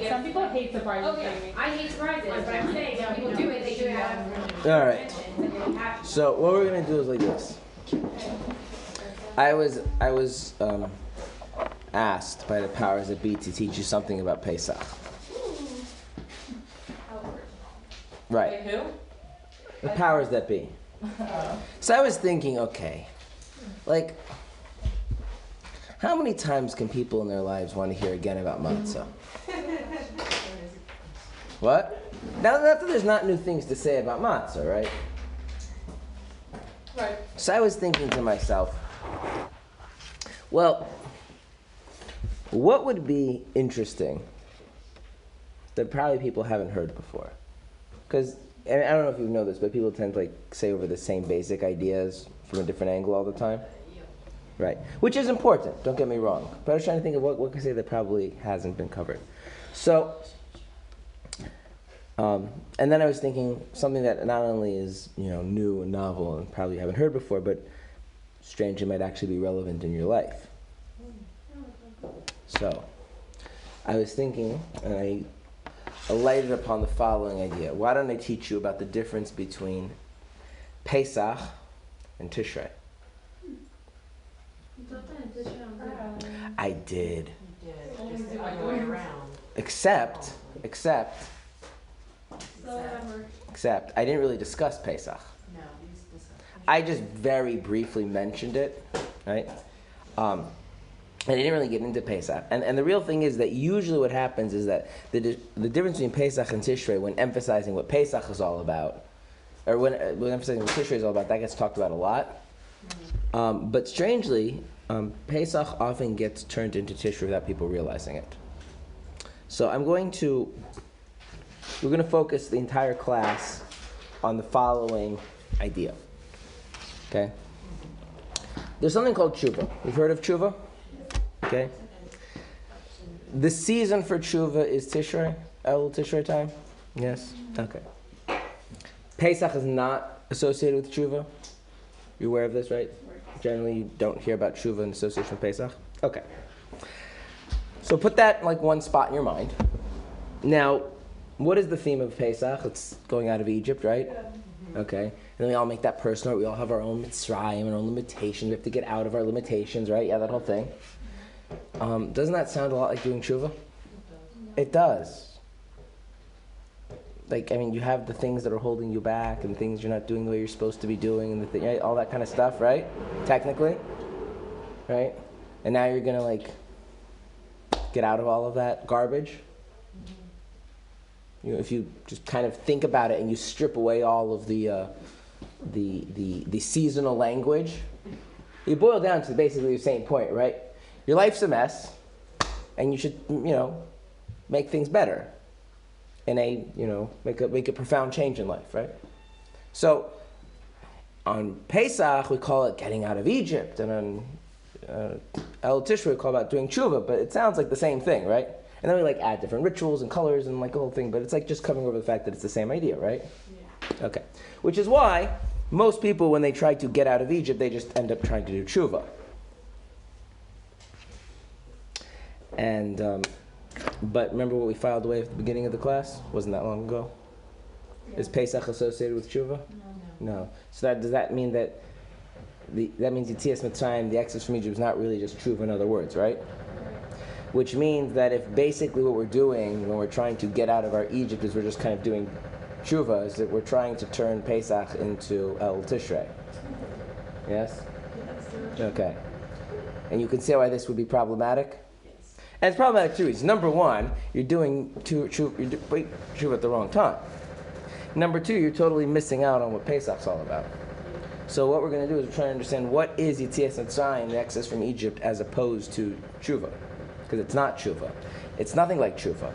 Some people hate surprises. Oh, yeah. I hate surprises, but I'm saying when people do it, they do it out of All right. So what we're gonna do is like this. I was asked by the powers that be to teach you something about Pesach. Right. Like who? The powers that be. So I was thinking, okay, like, how many times can people in their lives want to hear again about matzah? What? Now, not that there's not new things to say about matzah, right? Right. So I was thinking to myself, well, what would be interesting that probably people haven't heard before? Because, and I don't know if you know this, but people tend to like say over the same basic ideas from a different angle all the time. Right. Which is important, don't get me wrong. But I was trying to think of what can I say that probably hasn't been covered. So, and then I was thinking something that not only is, new and novel and probably you haven't heard before, but strangely might actually be relevant in your life. So, I was thinking, and I alighted upon the following idea. Why don't I teach you about the difference between Pesach and Tishrei? I did. Just the other way around. Except, I didn't really discuss Pesach. No, you just discussed. I just very briefly mentioned it, right? And I didn't really get into Pesach. And the real thing is that usually what happens is that the difference between Pesach and Tishrei, when emphasizing what Pesach is all about, or when emphasizing what Tishrei is all about, that gets talked about a lot. But strangely, Pesach often gets turned into Tishrei without people realizing it. So we're going to focus the entire class on the following idea. Okay? There's something called tshuva. You've heard of tshuva? Okay? The season for tshuva is Tishrei, Elul Tishrei time? Yes? Okay. Pesach is not associated with tshuva. You're aware of this, right? Generally, you don't hear about tshuva in association with Pesach. Okay. So put that in like one spot in your mind. Now, what is the theme of Pesach? It's going out of Egypt, right? Okay. And then we all make that personal. We all have our own Mitzrayim, our own limitations. We have to get out of our limitations, right? Yeah, that whole thing. Doesn't that sound a lot like doing tshuva? It does. Like, I mean, you have the things that are holding you back and things you're not doing the way you're supposed to be doing and right? All that kind of stuff, right? Technically, right? And now you're going to, like, get out of all of that garbage. If you just kind of think about it and you strip away all of the seasonal language, you boil down to basically the same point, right? Your life's a mess, and you should, make things better. And make a profound change in life, right? So, on Pesach, we call it getting out of Egypt, and on El Tishrei, we call it doing tshuva, but it sounds like the same thing, right? And then we add different rituals and colors and the whole thing, but it's just coming over the fact that it's the same idea, right? Yeah. Okay. Which is why most people, when they try to get out of Egypt, they just end up trying to do tshuva. And, but remember what we filed away at the beginning of the class? Wasn't that long ago? Yeah. Is Pesach associated with tshuva? No. So does that mean that that means Yetzias Mitzrayim, the exodus from Egypt, is not really just tshuva in other words, right? Which means that if basically what we're doing when we're trying to get out of our Egypt is we're just kind of doing tshuva, is that we're trying to turn Pesach into El Tishrei. Yes? Okay. And you can see why this would be problematic? And it's problematic for two reasons. Number one, you're doing tshuva at the wrong time. Number two, you're totally missing out on what Pesach's all about. So what we're going to do is we're trying to understand what is Yetzias Mitzrayim, the exodus from Egypt, as opposed to tshuva. Because it's not tshuva. It's nothing like tshuva.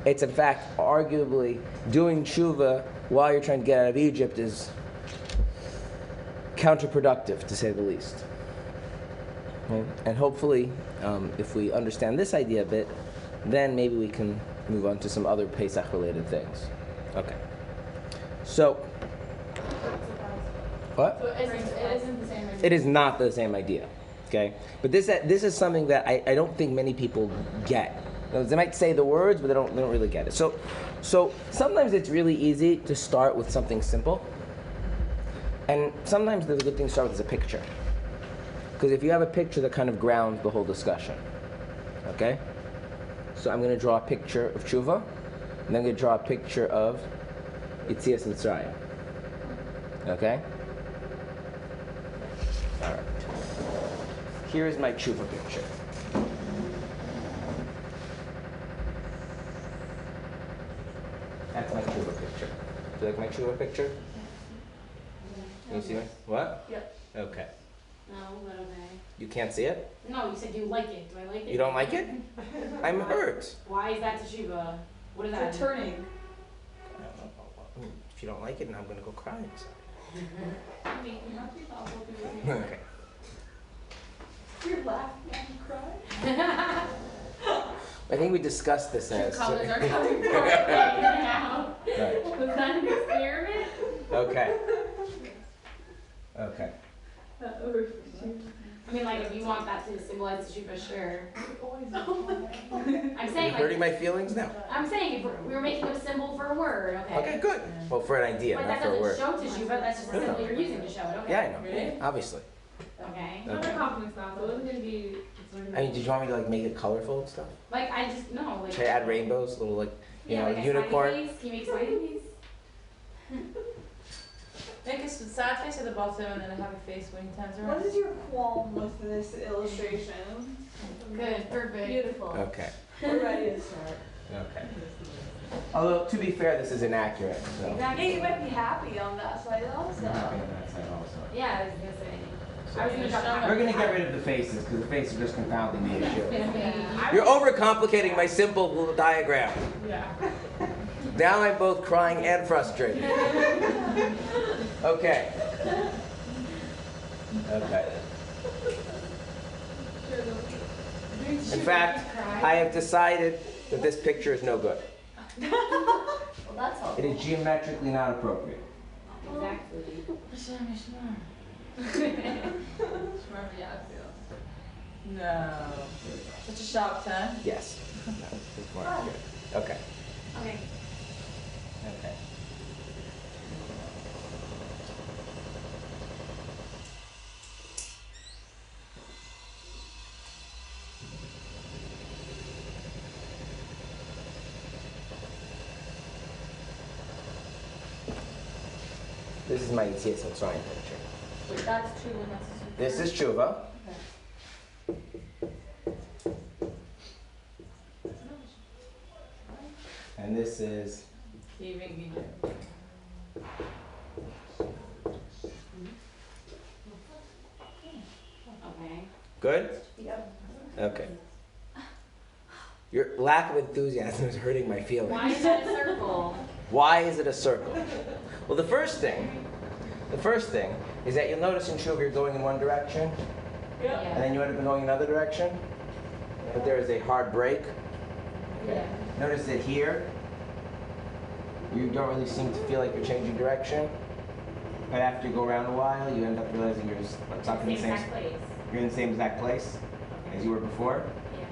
It's in fact, arguably, doing tshuva while you're trying to get out of Egypt is counterproductive, to say the least. Okay? And hopefully, if we understand this idea a bit, then maybe we can move on to some other Pesach-related things. Okay. So, what? So it isn't the same idea. It is not the same idea. Okay? But this is something that I don't think many people get They might say the words, but they don't really get it. So sometimes it's really easy to start with something simple. And sometimes the good thing to start with is a picture. Because if you have a picture, that kind of grounds the whole discussion. Okay? So I'm going to draw a picture of tshuva, and then I'm going to draw a picture of Yetzias Mitzrayim. Okay? All right. Here is my tshuva picture. That's my tshuva picture. Do you like my tshuva picture? Can you see it? What? Yep. Okay. No, but okay. You can't see it? No, you said you like it. Do I like it? You don't like it? I'm hurt. Why is that teshuva? What is that? For turning. I don't know. If you don't like it, then I'm going to go cry inside. Okay. You're laughing and you cry. I think we discussed this True as. colors are coming forth right now. Right. Was that an experiment? Okay. Okay. I mean, like, if you want that to symbolize teshuva, sure. I'm Are you saying, hurting like, my feelings now? I'm saying if we were making a symbol for a word, okay? Okay, good. Well, for an idea, But not that for a word. doesn't show teshuva, that's just a No, no. symbol you're using to show it, okay? Yeah, I know. Really? Obviously. Okay. Okay. Confidence now, so it wasn't gonna be. I mean, did you want me to like make it colorful and stuff? Like, I just, no, like. Should I add rainbows, little like, you know, like a unicorn? smiley face. Can you make a smiley face? Make a sad face at the bottom and then have a face when he turns around. What is your qualm with this illustration? Good, perfect. Beautiful. Okay. We're ready to start. Okay. Although, to be fair, this is inaccurate. So. Exactly. Yeah, you might be happy on that side also. I'm happy on that side also. Yeah, I was gonna say. I was gonna drop We're going to get rid of the faces because the faces are just confounding the issue. Yeah. You're overcomplicating my simple little diagram. Yeah. Now I'm both crying and frustrated. Okay. Okay. In fact, I have decided that this picture is no good. Well, that's all. It is geometrically not appropriate. Exactly. No. Such a sharp turn. Yes. No, it's more accurate. Okay. Okay. Okay. This is my Yetzias Mitzrayim picture. Wait, that's true and that's. This is tshuva. And this is Okay. good? Yep. Okay. Your lack of enthusiasm is hurting my feelings. Why is that a circle? Why is it a circle? Well, the first thing is that you'll notice in tshuva you're going in one direction, and then you end up going another direction, but there is a hard break. Yeah. Notice that here, you don't really seem to feel like you're changing direction, but after you go around a while, you end up realizing you're stuck in the same exact place. You're in the same exact place as you were before, Yeah.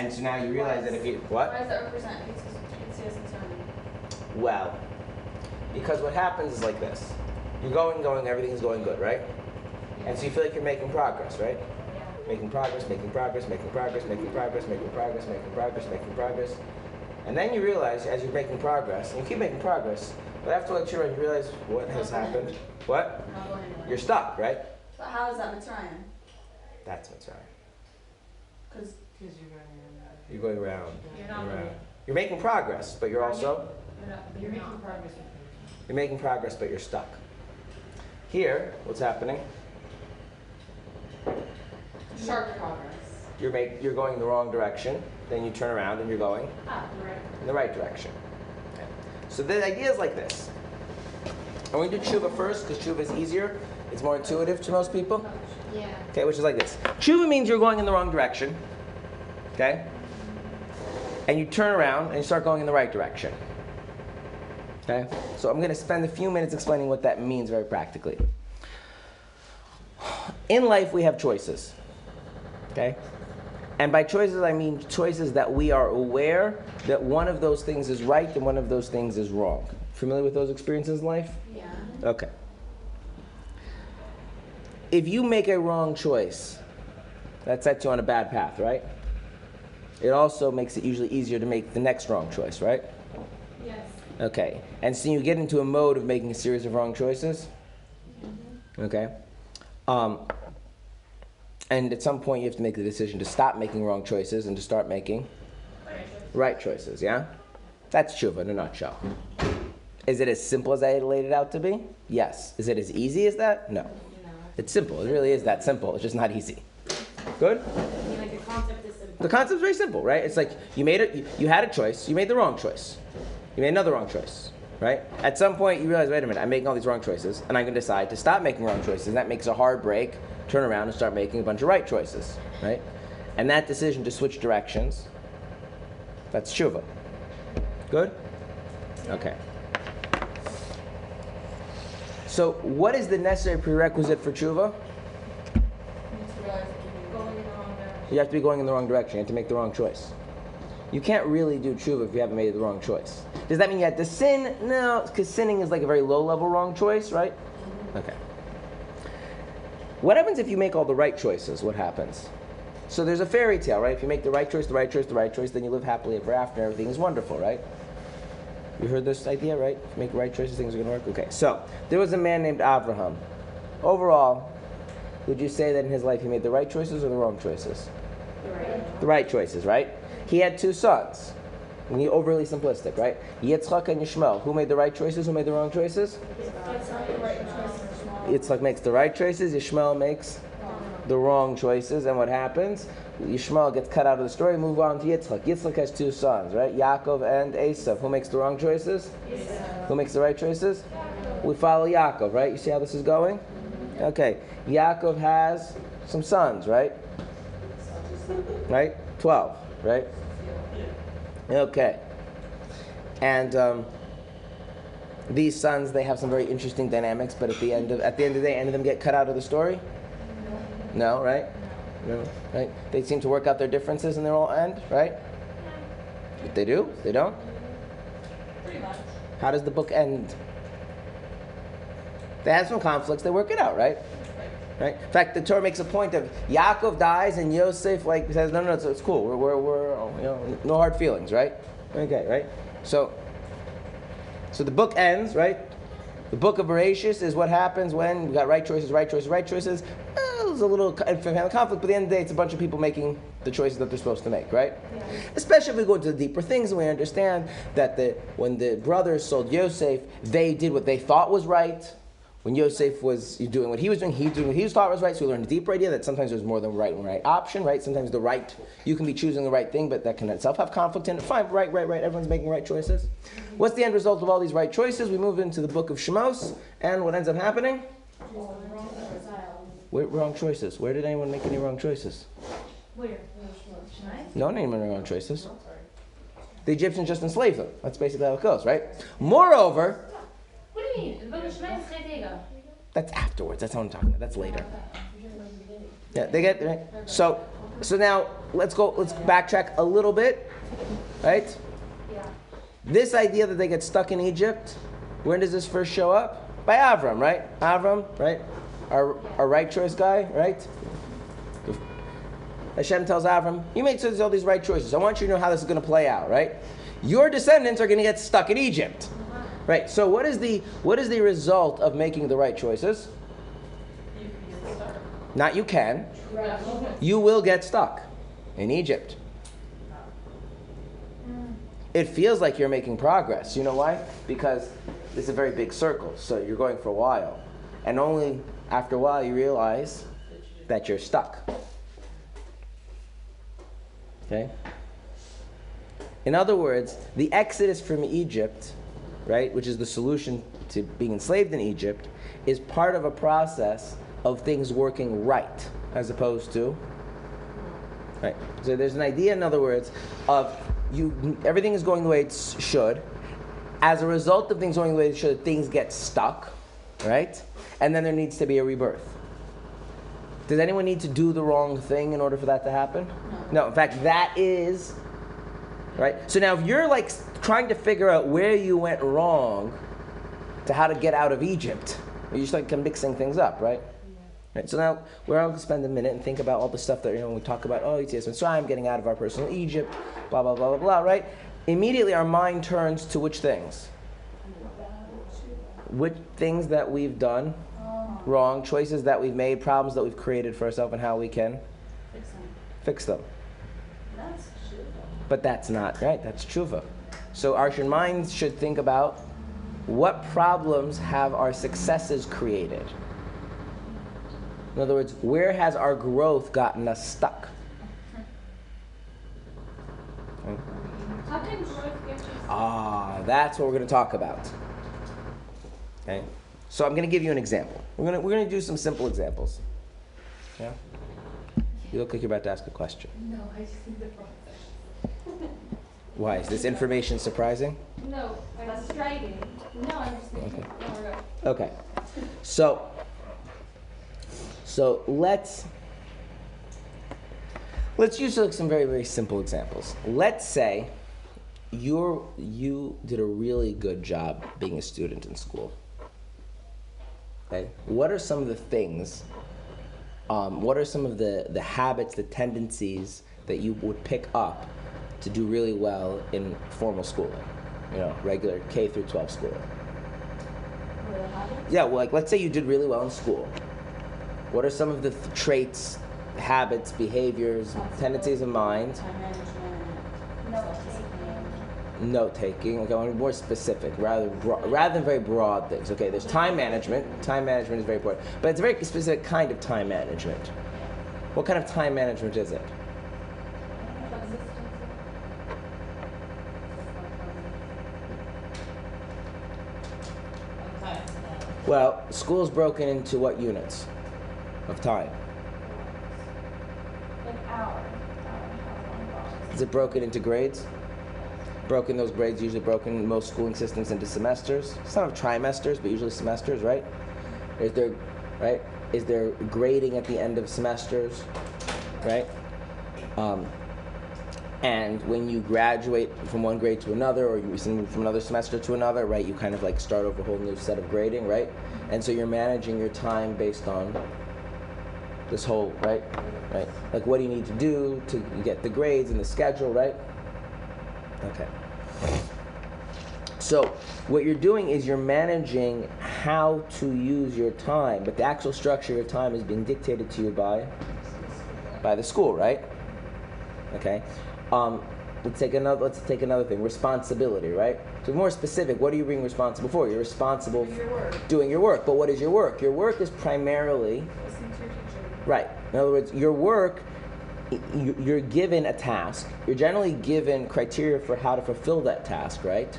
and so now you realize that if you what? Why does that represent Yetzias Mitzrayim? Well, because what happens is like this: you're going, everything's going good, right? And so you feel like you're making progress, right? Making progress, making progress, making progress, making progress, making progress, making progress, making progress. And then you realize, as you're making progress, and you keep making progress, but after like you realize what has happened. What? You're stuck, right? But how is that Mitzrayim? That's Mitzrayim. Because Because you're going around. You're going around. You're not around. moving. You're making progress, but you're also You're making progress. you're making progress, but you're stuck. Here, what's happening? Sharp progress. You're going the wrong direction. Then you turn around and you're going Ah, right. in the right direction. Okay. So the idea is like this. I'm going to do tshuva first because tshuva is easier. It's more intuitive to most people. Yeah. Okay, which is like this. Tshuva means you're going in the wrong direction. Okay? And you turn around and you start going in the right direction. Okay? So I'm going to spend a few minutes explaining what that means very practically. In life we have choices. Okay? And by choices, I mean choices that we are aware that one of those things is right and one of those things is wrong. Familiar with those experiences in life? Yeah. Okay. If you make a wrong choice, that sets you on a bad path, right? It also makes it usually easier to make the next wrong choice, right? Yes. Okay. And so you get into a mode of making a series of wrong choices. Okay. And at some point you have to make the decision to stop making wrong choices and to start making right choices, yeah? That's tshuva in a nutshell. Is it as simple as I laid it out to be? Yes. Is it as easy as that? No. It's simple. It really is that simple. It's just not easy. Good? I mean, like the concept is simple. The concept's very simple, right? It's like you made it. You had a choice. You made the wrong choice. You made another wrong choice, right? At some point, you realize, wait a minute, I'm making all these wrong choices, and I'm going to decide to stop making wrong choices. And that makes a hard break. Turn around and start making a bunch of right choices, right? And that decision to switch directions, that's tshuva. Good? Okay. So, what is the necessary prerequisite for tshuva? You need to realize that you're Going in the wrong direction. You have to be going in the wrong direction. You have to make the wrong choice. You can't really do tshuva if you haven't made the wrong choice. Does that mean you have to sin? No, because sinning is like a very low-level wrong choice, right? Okay. What happens if you make all the right choices? What happens? So there's a fairy tale, right? If you make the right choice, the right choice, the right choice, then you live happily ever after and everything is wonderful, right? You heard this idea, right? If you make the right choices, things are going to work? Okay, so there was a man named Avraham. Overall, would you say that in his life he made the right choices or the wrong choices? The right choices, right? He had two sons. And he overly simplistic, right? Yitzchak and Yishmael. Who made the right choices? Who made the wrong choices? Yitzchak makes the right choices. Yishmael makes the wrong choices. And what happens? Yishmael gets cut out of the story. Move on to Yitzchak. Yitzchak has two sons, right? Yaakov and Esav. Who makes the wrong choices? Who makes the right choices? We follow Yaakov, right? You see how this is going? Okay. Yaakov has some sons, right? Right? 12, right? Okay. And these sons, they have some very interesting dynamics, but at the end of the day, any of them get cut out of the story? No, right? No, right? They seem to work out their differences and they'll all end, right? They do? They don't? pretty much. How does the book end? They have some conflicts, they work it out, right? Right? In fact, the Torah makes a point of Yaakov dies and Yosef says, no, it's cool. We're no hard feelings, right? Okay, right? So the book ends, right? The book of Bereshis is what happens when we got right choices, right choices, right choices. There's a little family conflict, but at the end of the day, it's a bunch of people making the choices that they're supposed to make, right? Yeah. Especially if we go into the deeper things and we understand that when the brothers sold Yosef, they did what they thought was right. When Yosef was doing what he was doing, he was doing what he thought was right. So we learned a deeper idea that sometimes there's more than right and right option, right? Sometimes you can be choosing the right thing, but that can itself have conflict in it. Fine, right. Everyone's making right choices. What's the end result of all these right choices? We move into the book of Shemos, and what ends up happening? Wrong choices. Where did anyone make any wrong choices? Where? No one made any wrong choices. The Egyptians just enslaved them. That's basically how it goes, right? Moreover, What do you mean? The book of Shema is Chetega. that's afterwards. That's what I'm talking about. That's later. Yeah, they get right. So now let's backtrack a little bit, right? Yeah. This idea that they get stuck in Egypt, when does this first show up? By Avram, right? Avram, right? Our right choice guy, right? Hashem tells Avram, you made all these right choices. I want you to know how this is going to play out, right? Your descendants are going to get stuck in Egypt. Right, so what is the result of making the right choices? Not you can. You will get stuck in Egypt. It feels like you're making progress. You know why? Because it's a very big circle, so you're going for a while. And only after a while you realize that you're stuck. Okay? In other words, the exodus from Egypt, right, which is the solution to being enslaved in Egypt, is part of a process of things working right, as opposed to, right. So there's an idea, in other words, of everything is going the way it should. As a result of things going the way it should, things get stuck, right? And then there needs to be a rebirth. Does anyone need to do the wrong thing in order for that to happen? No. No, in fact, that is, right? So now if you're like trying to figure out where you went wrong to how to get out of Egypt, you just like mixing things up, right? Right, so now we're going to spend a minute and think about all the stuff that, we talk about, Yetzias Mitzrayim, getting out of our personal Egypt, blah, blah, blah, blah, blah, right? Immediately our mind turns to which things? Which things that we've done wrong, choices that we've made, problems that we've created for ourselves, and how we can fix them. That's true. But that's not, right? That's tshuva. So our minds should think about what problems have our successes created. In other words, where has our growth gotten us stuck? Okay. How can growth get you? That's what we're going to talk about. Okay. So I'm going to give you an example. We're going to do some simple examples. Yeah. You look like you're about to ask a question. No, I just need the process. Why? Is this information surprising? No, that's striking. No, I'm just thinking. Okay. Okay. So let's use like some very, very simple examples. Let's say you did a really good job being a student in school. Okay? What are some of the things, what are some of the habits, the tendencies that you would pick up to do really well in formal schooling? Regular K through 12 schooling. Yeah, well, like let's say you did really well in school. What are some of the traits, habits, behaviors, tendencies of mind? Time management, Note-taking. Okay, I want to be more specific, rather than very broad things. Okay, there's time management. Time management is very important. But it's a very specific kind of time management. What kind of time management is it? Well, school's broken into what units of time? like hour. Is it broken into grades? Those grades usually broken in most schooling systems into semesters. Some have trimesters, but usually semesters, right? Is there grading at the end of semesters, right? And when you graduate from one grade to another, or you move from another semester to another, right, you kind of like start over a whole new set of grading, right? And so you're managing your time based on this whole, right? Like what do you need to do to get the grades and the schedule, right? Okay. So what you're doing is you're managing how to use your time, but the actual structure of your time is being dictated to you by the school, right? Okay. Let's take another thing. Responsibility, right? So more specific, what are you being responsible for? You're responsible for doing your work. But what is your work? Your work is primarily Listening to your teacher. right. In other words, your work, you're given a task. You're generally given criteria for how to fulfill that task, right?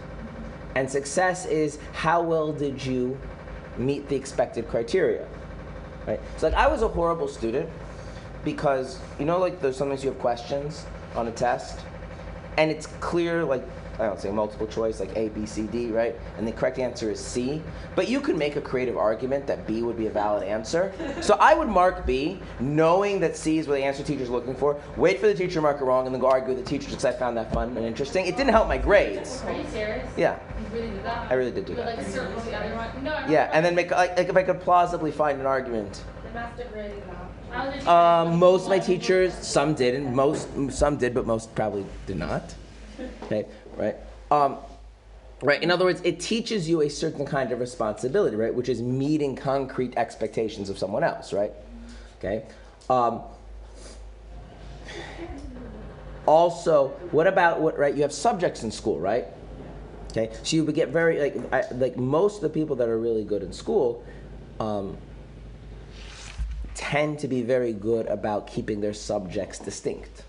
And success is how well did you meet the expected criteria, right? So like I was a horrible student because, like there's sometimes you have questions on a test and it's clear, like, I don't say multiple choice, like A, B, C, D, right? And the correct answer is C. But you could make a creative argument that B would be a valid answer. So I would mark B, knowing that C is what the answer the teacher's looking for, wait for the teacher to mark it wrong, and then go argue with the teacher because I found that fun and interesting. It didn't help my grades. Are you serious? Yeah, You really did that? I really did do You would that. like circle the other one? No, I Yeah, and then make, like if I could plausibly find an argument. The master grading now. Most of my teachers, some didn't, some did, but most probably did not. Okay, right? Right. In other words, it teaches you a certain kind of responsibility, right? Which is meeting concrete expectations of someone else, right? Okay. Also, what about right? You have subjects in school, right? Okay. So you would get very like most of the people that are really good in school tend to be very good about keeping their subjects distinct,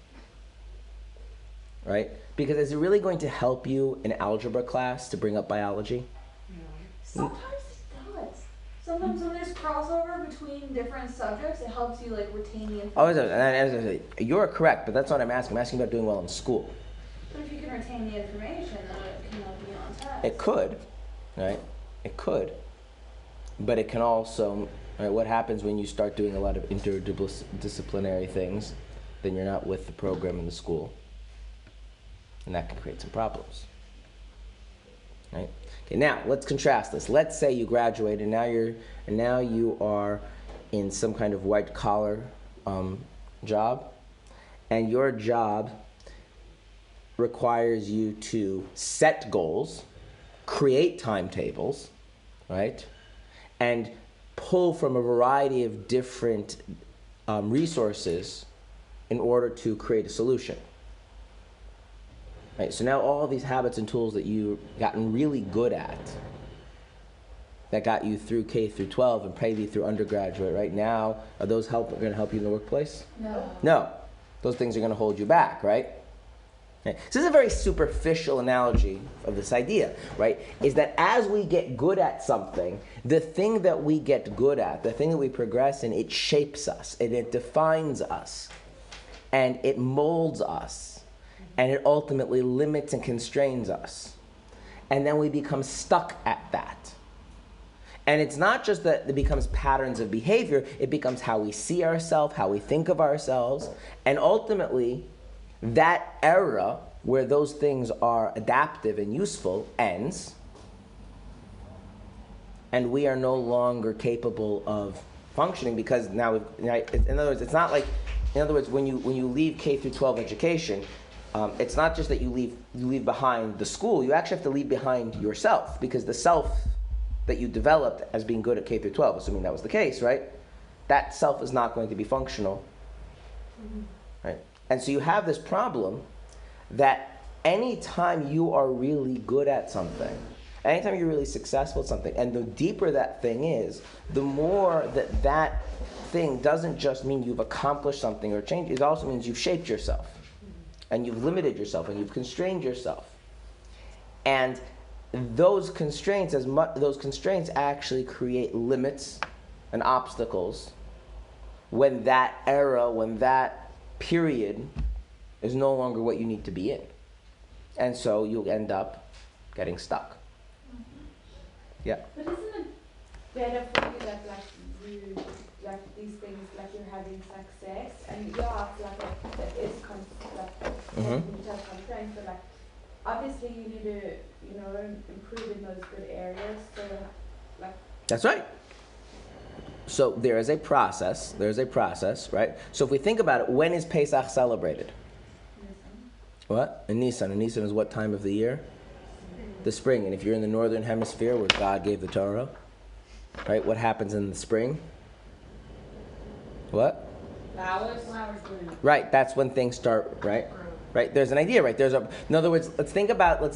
right? Because is it really going to help you in algebra class to bring up biology? Sometimes it does. Sometimes when there's crossover between different subjects, it helps you like retain the information. You're correct, but that's not what I'm asking. I'm asking about doing well in school. But if you can retain the information, then it can help you on test. It could, right? It could. But it can also, right, what happens when you start doing a lot of interdisciplinary things then you're not with the program in the school. And that can create some problems. Right? Okay, now let's contrast this. Let's say you graduate and now you are in some kind of white collar job, and your job requires you to set goals, create timetables, right, and pull from a variety of different resources in order to create a solution. Right, so now all these habits and tools that you've gotten really good at, that got you through K through 12 and maybe through undergraduate, right now, are those going to help you in the workplace? No. No. Those things are going to hold you back, right? Okay. So this is a very superficial analogy of this idea, right? Is that as we get good at something, the thing that we get good at, the thing that we progress in, it shapes us, and it defines us, and it molds us, and it ultimately limits and constrains us. And then we become stuck at that. And it's not just that it becomes patterns of behavior, it becomes how we see ourselves, how we think of ourselves, and ultimately, that era where those things are adaptive and useful ends, and we are no longer capable of functioning because now, in other words, it's not like, in other words, when you leave K through 12 education, it's not just that you leave behind the school, you actually have to leave behind yourself, because the self that you developed as being good at K through 12, assuming that was the case, right? That self is not going to be functional, right? And so you have this problem that anytime you are really good at something, anytime you're really successful at something, and the deeper that thing is, the more that thing doesn't just mean you've accomplished something or changed, it also means you've shaped yourself, and you've limited yourself, and you've constrained yourself. And those constraints actually create limits and obstacles when that era, when that period is no longer what you need to be in. And so you'll end up getting stuck. Yeah. But isn't it better for you that you these things you're having success and you are that is constraints, but obviously you need to improve in those good areas. So that's right. So there is a process, right? So if we think about it, when is Pesach celebrated? What? In Nisan. And Nisan is what time of the year? The spring. And if you're in the northern hemisphere where God gave the Torah, right? What happens in the spring? What? Flowers. Right. That's when things start. Right. Right. There's an idea. Right. In other words, let's think about the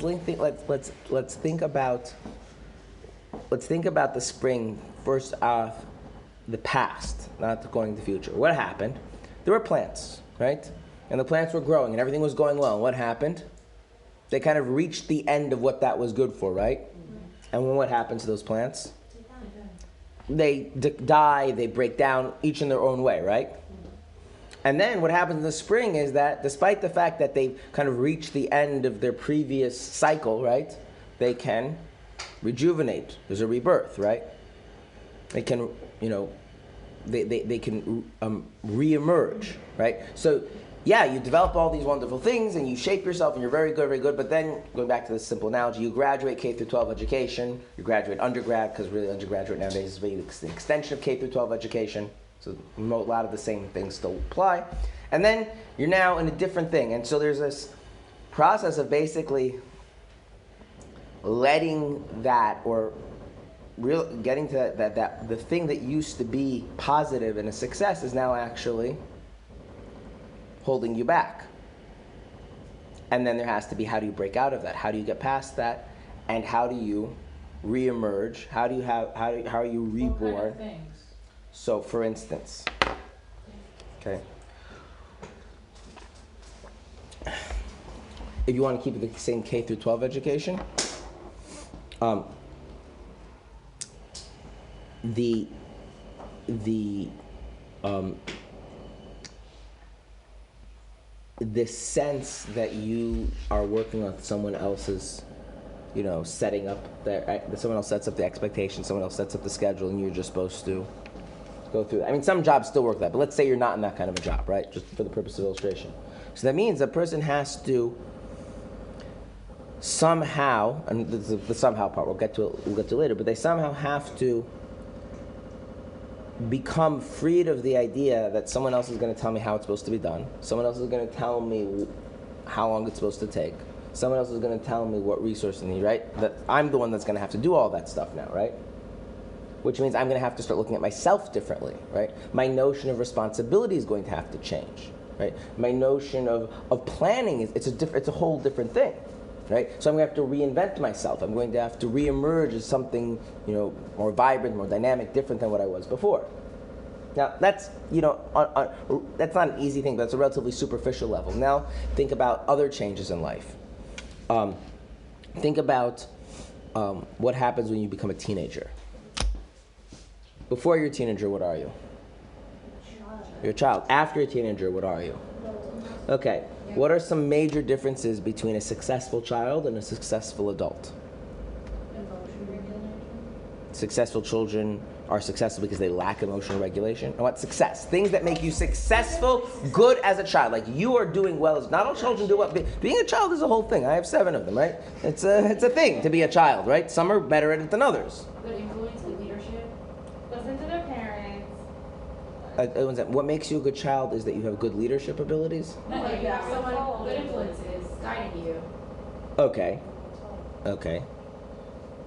spring first off. The past, not going to the future. What happened? There were plants, right? And the plants were growing and everything was going well. What happened? They kind of reached the end of what that was good for, right? And when what happens to those plants? They die, they break down, each in their own way, right? And then what happens in the spring is that despite the fact that they've kind of reached the end of their previous cycle, right? They can rejuvenate. There's a rebirth, right? They can, they can reemerge, right? So, yeah, you develop all these wonderful things and you shape yourself and you're very good, but then, going back to this simple analogy, you graduate K through 12 education, you graduate undergrad, because really undergraduate nowadays is really an extension of K through 12 education, so a lot of the same things still apply. And then you're now in a different thing, and so there's this process of basically letting that, or getting to that the thing that used to be positive and a success is now actually holding you back. And then there has to be, how do you break out of that? How do you get past that? And how do you reemerge? How are you reborn? What kind of things? So, for instance, okay, if you want to keep the same K through 12 education, the sense that you are working on someone else's, setting up that someone else sets up the expectation, someone else sets up the schedule, and you're just supposed to go through that. I mean, some jobs still work that, but let's say you're not in that kind of a job, right? Just for the purpose of illustration. So that means a person has to somehow, and this is the somehow part, we'll get to it later, but they somehow have to become freed of the idea that someone else is going to tell me how it's supposed to be done. Someone else is going to tell me how long it's supposed to take. Someone else is going to tell me what resources I need, right? That I'm the one that's going to have to do all that stuff now, right? Which means I'm going to have to start looking at myself differently, right? My notion of responsibility is going to have to change, right? My notion of planning it's a whole different thing, right? So I'm going to have to reinvent myself. I'm going to have to reemerge as something, more vibrant, more dynamic, different than what I was before. Now that's, that's not an easy thing, but that's a relatively superficial level. Now think about other changes in life. Think about what happens when you become a teenager. Before you're a teenager, what are you? You're a child. After a teenager, what are you? Okay. What are some major differences between a successful child and a successful adult? Emotion regulation. Successful children are successful because they lack emotional regulation. And what success? Things that make you successful, good as a child. Like you are doing well. Not all children do well. Being a child is a whole thing. I have 7 of them, right? It's a thing to be a child, right? Some are better at it than others. Good influence, good leadership. Listen to their parents. What makes you a good child is that you have good leadership abilities. No, you have someone good influences guiding you. Okay.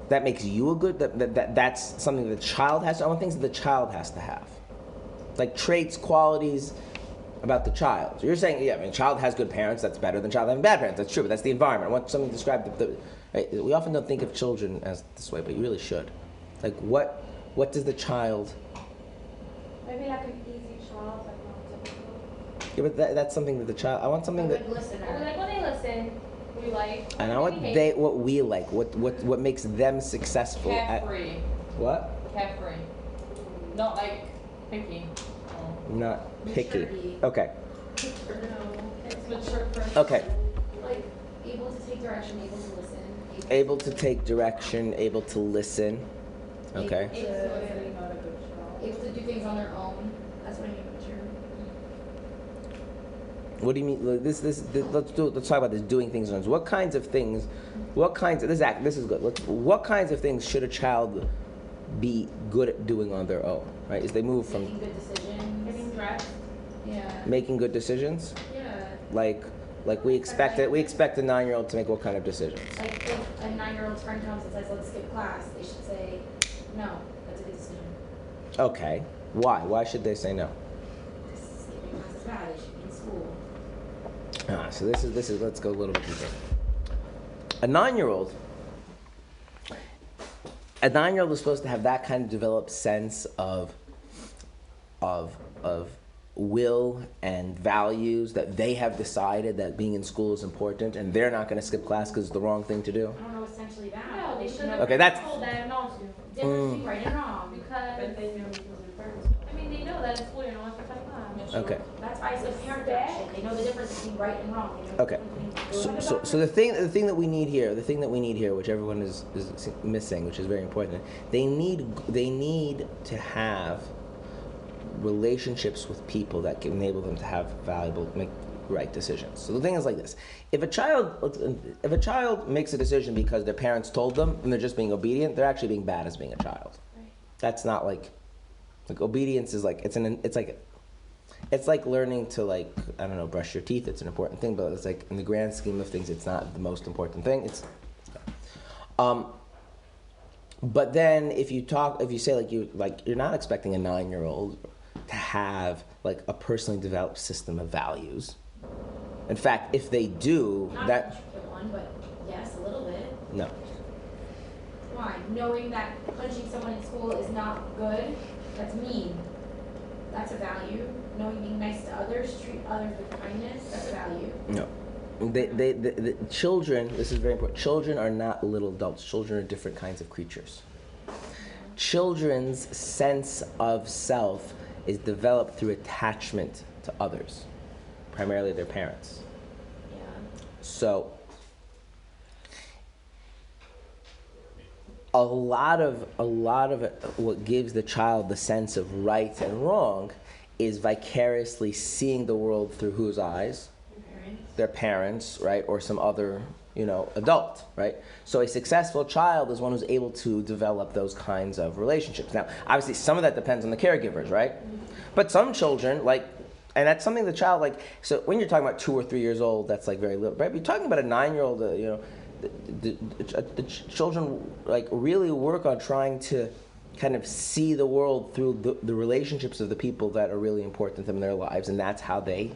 That makes you a good. That's something the child has. I want things that the child has to have, like traits, qualities about the child. So you're saying, yeah, child has good parents. That's better than child having bad parents. That's true, but that's the environment. I want something to describe right? We often don't think of children as this way, but you really should. Like what does the child? Maybe like an easy child, like not difficult. Yeah, but that's something that the child. I want something that. Good listener. We like when they listen. We like. And I want what we like. What makes them successful. Carefree. What? Carefree. Not like picky. Not picky. Okay. No, it's mature person. Okay. Like able to take direction, able to listen. Able to take direction, able to listen. Okay. Able to do things on their own. That's what I mean mature. What do you mean? Let's talk about this doing things on its own. What kinds of things? This is good. What kinds of things should a child be good at doing on their own? Right? As they move from Making good decisions. Getting dressed. Yeah. Making good decisions. Yeah. Like we expect a 9-year-old to make what kind of decisions? Like if a 9-year-old's friend comes and says, "Let's skip class," they should say, "No, that's a good decision." Okay. Why? Why should they say no? Skipping class is bad. They should be in school. So this is. Let's go a little bit deeper. A 9-year-old is supposed to have that kind of developed sense of will and values that they have decided that being in school is important, and they're not going to skip class because it's the wrong thing to do. I don't know essentially that. No, they should know. Okay, that's. Told them not to. Difference between right and wrong. Because But they know because their parents they know that in school you're not supposed to class. Okay. That's why it's a parent direction. They know the difference between right and wrong. They know Okay. between good So the thing that we need here, which everyone is missing, which is very important, they need to have relationships with people that can enable them to have make right decisions. So the thing is like this: if a child makes a decision because their parents told them and they're just being obedient, they're actually being bad as being a child. Right. That's not like obedience is like it's like learning to brush your teeth. It's an important thing, but it's like in the grand scheme of things, it's not the most important thing. But then if you say you're not expecting a 9-year-old to have like a personally developed system of values. In fact, if they do, Not that a particular one, but yes, a little bit. no. Why? Knowing that punching someone in school is not good, that's mean. That's a value. Knowing being nice to others, treat others with kindness, that's a value. No. The children, this is very important, children are not little adults. Children are different kinds of creatures. Children's sense of self is developed through attachment to others, primarily their parents. Yeah. So, a lot of what gives the child the sense of right and wrong is vicariously seeing the world through whose eyes? Their parents, right, or some other, adult, right? So a successful child is one who's able to develop those kinds of relationships. Now, obviously, some of that depends on the caregivers, right? But some children, and that's something the child, so when you're talking about 2 or 3 years old, that's very little, right? But you're talking about a 9-year-old, the children really work on trying to kind of see the world through the relationships of the people that are really important to them in their lives, and that's how they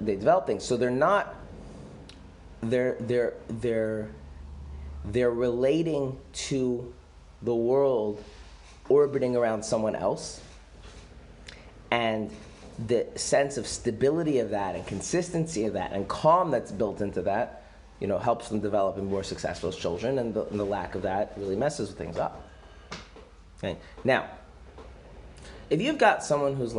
develop things. So they're relating to the world orbiting around someone else, and the sense of stability of that and consistency of that and calm that's built into that, helps them develop and be more successful as children, and the lack of that really messes things up. Okay. Now, if you've got someone who's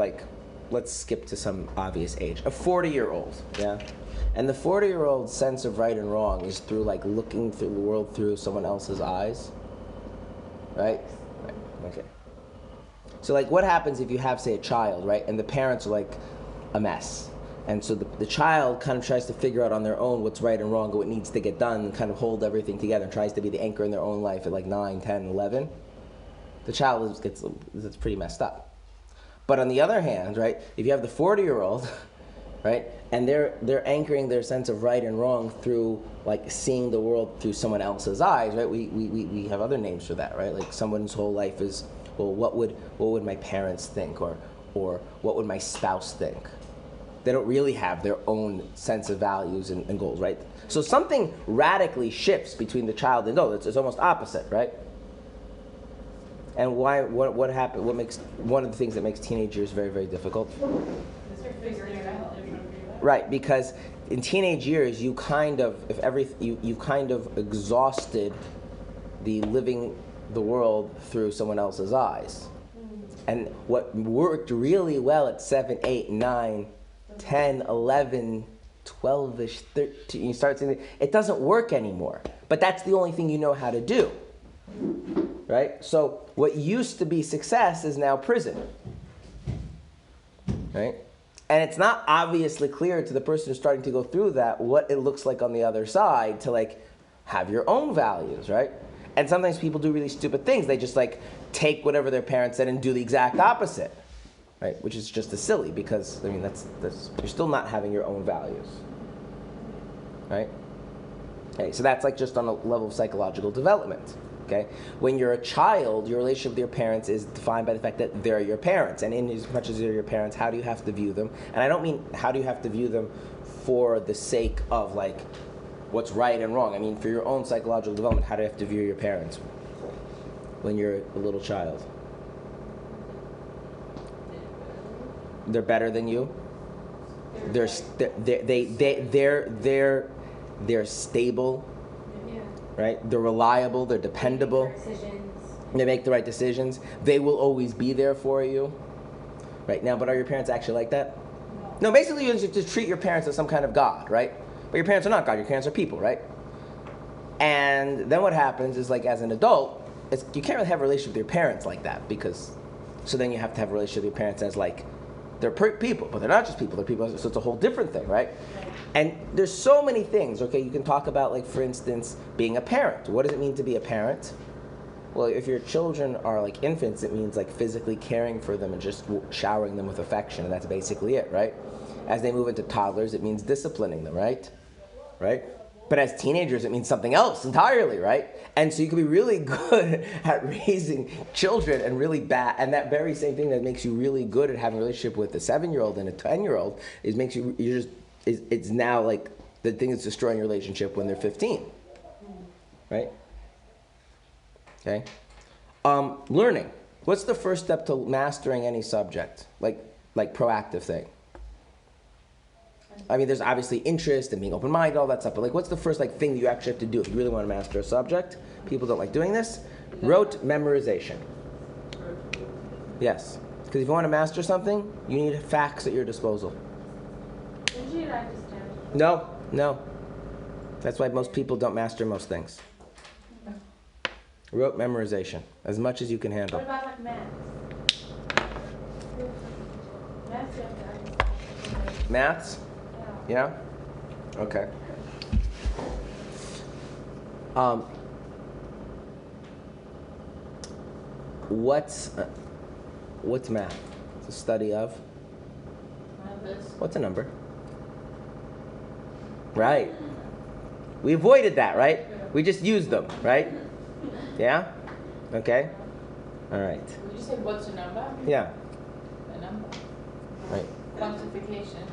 let's skip to some obvious age, a 40-year-old, yeah? And the 40-year-old's sense of right and wrong is through looking through the world through someone else's eyes, right? Okay. So what happens if you have, say, a child, right? And the parents are a mess. And so the child kind of tries to figure out on their own what's right and wrong, what needs to get done, and kind of hold everything together and tries to be the anchor in their own life at 9, 10, 11. The child gets pretty messed up. But on the other hand, right, if you have the 40-year-old, right, and they're anchoring their sense of right and wrong through seeing the world through someone else's eyes, right? We have other names for that, right? Someone's whole life is, well, what would my parents think, or what would my spouse think? They don't really have their own sense of values and goals, right? So something radically shifts between the child and adult. It's almost opposite, right? And why? What happened? What makes one of the things that makes teenage years very, very difficult? Right, because in teenage years you kind of you've kind of exhausted the living the world through someone else's eyes. And what worked really well at 7, 8, 9, 10, 11, 12ish, 13, you start seeing it doesn't work anymore. But that's the only thing you know how to do. Right? So what used to be success is now prison. Right? And it's not obviously clear to the person who's starting to go through that what it looks like on the other side to have your own values, right? And sometimes people do really stupid things. They just take whatever their parents said and do the exact opposite, right? Which is just as silly because that's you're still not having your own values, right? Okay, so that's just on a level of psychological development. Okay, when you're a child, your relationship with your parents is defined by the fact that they're your parents, and in as much as they're your parents, how do you have to view them? And I don't mean how do you have to view them for the sake of what's right and wrong. I mean for your own psychological development, how do you have to view your parents when you're a little child? They're better than you. They're stable. Right? They're reliable, they're dependable. They make the right decisions. They will always be there for you. Right? Now, but are your parents actually like that? No, basically you just treat your parents as some kind of God, right? But your parents are not God, your parents are people, right? And then what happens is as an adult, you can't really have a relationship with your parents like that so then you have to have a relationship with your parents as they're people, but they're not just people, they're people, so it's a whole different thing, right? And there's so many things, okay? You can talk about, for instance, being a parent. What does it mean to be a parent? Well, if your children are infants, it means physically caring for them and just showering them with affection, and that's basically it, right? As they move into toddlers, it means disciplining them, right? Right? But as teenagers, it means something else entirely, right? And so you can be really good at raising children and really bad, and that very same thing that makes you really good at having a relationship with a 7-year-old and a 10-year-old it's now the thing that's destroying your relationship when they're 15, right? Okay. Learning. What's the first step to mastering any subject? Proactive thing. I mean, there's obviously interest and being open-minded, all that stuff. But what's the first thing that you actually have to do if you really want to master a subject? People don't like doing this. Rote memorization. Yes, because if you want to master something, you need facts at your disposal. No. That's why most people don't master most things. Rote memorization, as much as you can What handle. about like math? Math, you have to understand. Maths? Yeah. Yeah? Okay. What's math? It's a study of? Numbers. What's a number? Right. We avoided that, right? We just used them, right? Yeah? Okay. All right. Would you say what's a number? Yeah. A number. Right. Quantification.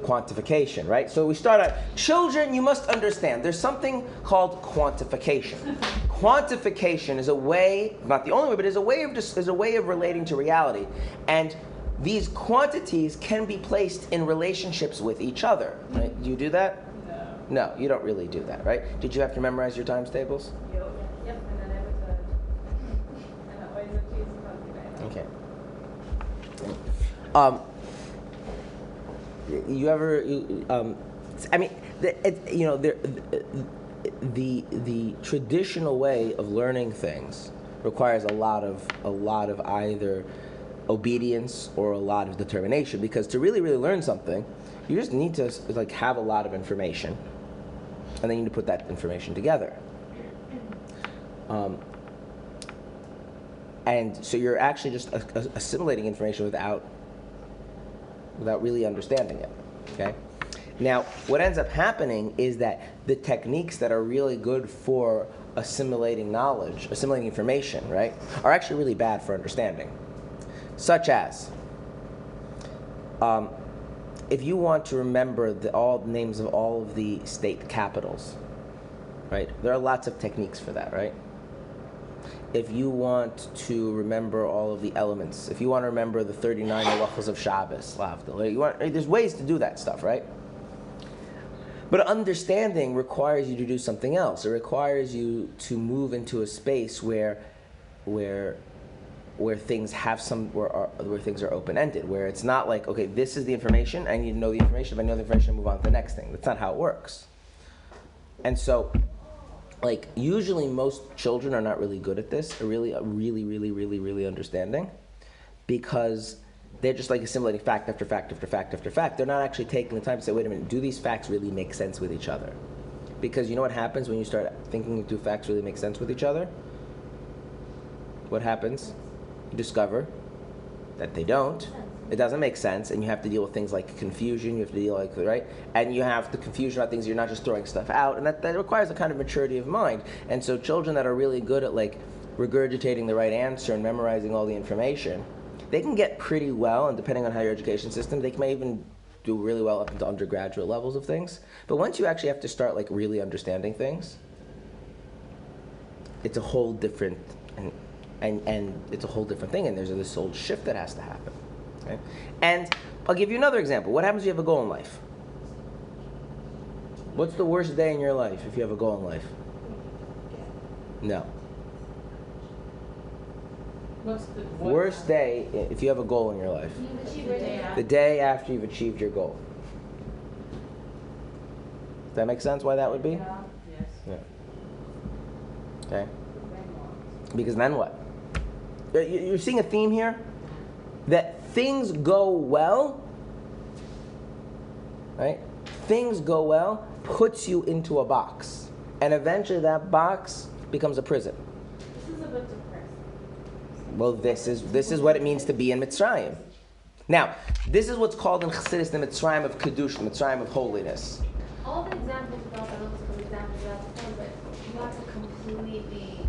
Quantification, right? So we start out, children, you must understand, there's something called quantification. Quantification is a way, not the only way, but is a way of relating to reality. And these quantities can be placed in relationships with each other, right? Do you do that? No. No, you don't really do that, right? Did you have to memorize your times tables? Yep, and I never could. And I always accused of Okay. You ever? I mean, the traditional way of learning things requires a lot of either obedience or a lot of determination. Because to really learn something, you just need to like have a lot of information, and then you need to put that information together. And so you're actually just assimilating information without really understanding it, okay? Now, what ends up happening is that the techniques that are really good for assimilating knowledge, assimilating information, right, are actually really bad for understanding. Such as, if you want to remember all the names of all of the state capitals, right, there are lots of techniques for that, right? If you want to remember all of the elements, if you want to remember the 39 halachos of Shabbos, there's ways to do that stuff, right? But understanding requires you to do something else. It requires you to move into a space where things have where things are open-ended, where it's not like, okay, this is the information, I need to know the information. If I know the information, I move on to the next thing. That's not how it works. And so, like, usually most children are not really good at this, or really understanding, because they're just like assimilating fact after fact after fact after fact. They're not actually taking the time to say, wait a minute, do these facts really make sense with each other? Because you know what happens when you start thinking, do facts really make sense with each other? What happens? You discover that they don't. It doesn't make sense, and you have to deal with things like confusion. You have to deal right, and you have the confusion about things. You're not just throwing stuff out, and that requires a kind of maturity of mind. And so, children that are really good at like regurgitating the right answer and memorizing all the information, they can get pretty well. And depending on how your education system, they may even do really well up into undergraduate levels of things. But once you actually have to start like really understanding things, it's a whole different and it's a whole different thing. And there's this whole shift that has to happen. Okay? And I'll give you another example. What happens if you have a goal in life? What's the worst day in your life if you have a goal in life? No. What's the Worst day if you have a goal in your life? You've achieved your day. The day after you've achieved your goal. Does that make sense why that would be? Yeah. Yes. Yeah. Okay. Because then what? You're seeing a theme here? That things go well, right? Things go well puts you into a box. And eventually that box becomes a prison. This is a bit depressing. Well, this is what it means to be in Mitzrayim. Now, this is what's called in Chassidus the Mitzrayim of Kedusha, Mitzrayim of holiness. All the examples about the good examples that's fun, but you have to completely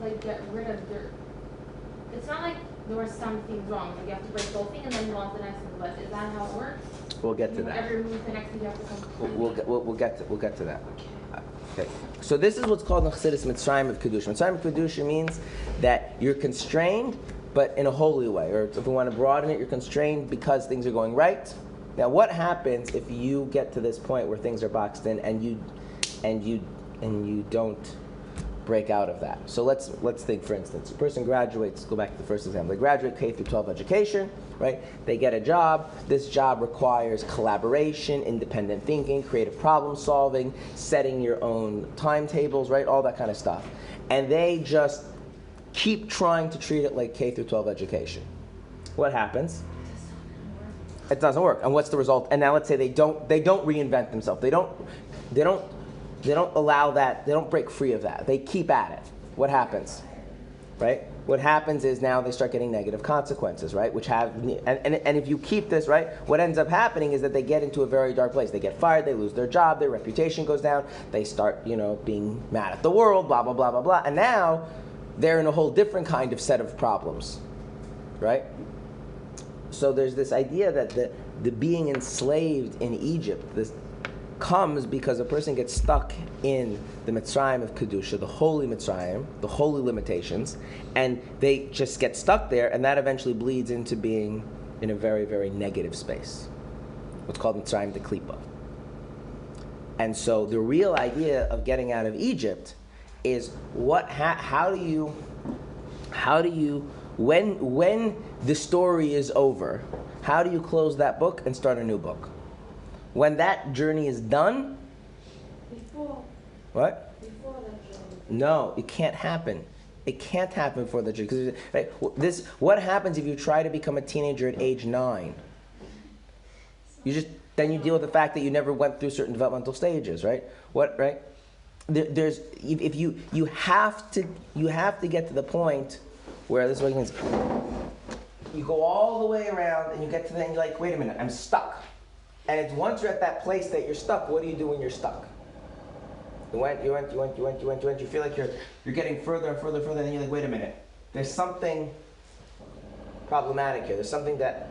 like get rid of dirt. It's not like there were some things wrong. Like you have to break the whole thing and then move on to the next one. But is that how it works? We'll get to that. Every move to the next thing you have to completely. We'll get to that. Okay. So this is what's called in Chassidus Mitzrayim of Kedusha. Mitzrayim of Kedusha means that you're constrained, but in a holy way. Or if we want to broaden it, you're constrained because things are going right. Now, what happens if you get to this point where things are boxed in and you don't break out of that. So let's think, for instance, a person graduates, go back to the first example, they graduate K through 12 education, right? They get a job. This job requires collaboration, independent thinking, creative problem solving, setting your own timetables, right? All that kind of stuff. And they just keep trying to treat it like K through 12 education. What happens? It doesn't work. And what's the result? And now let's say they don't reinvent themselves. They don't allow that. They don't break free of that. They keep at it. What happens? Right? What happens is now they start getting negative consequences, right? Which have and if you keep this, right, what ends up happening is that they get into a very dark place. They get fired, they lose their job, their reputation goes down, they start, being mad at the world, blah blah blah blah blah. And now they're in a whole different kind of set of problems. Right? So there's this idea that the being enslaved in Egypt, this comes because a person gets stuck in the Mitzrayim of Kedusha, the holy Mitzrayim, the holy limitations, and they just get stuck there, and that eventually bleeds into being in a very, very negative space. What's called Mitzrayim de Klipa. And so the real idea of getting out of Egypt is how do you when the story is over, how do you close that book and start a new book? When that journey is done? Before. What? Before that journey. No, it can't happen. It can't happen before the journey. Right, what happens if you try to become a teenager at age 9? Then you deal with the fact that you never went through certain developmental stages, right? Right? If you have to get to the point where this is what it means. You go all the way around and you get to the end, you're like, wait a minute, I'm stuck. And it's once you're at that place that you're stuck, what do you do when you're stuck? You went, you feel like you're getting further and further, and then you're like, wait a minute, there's something problematic here. There's something that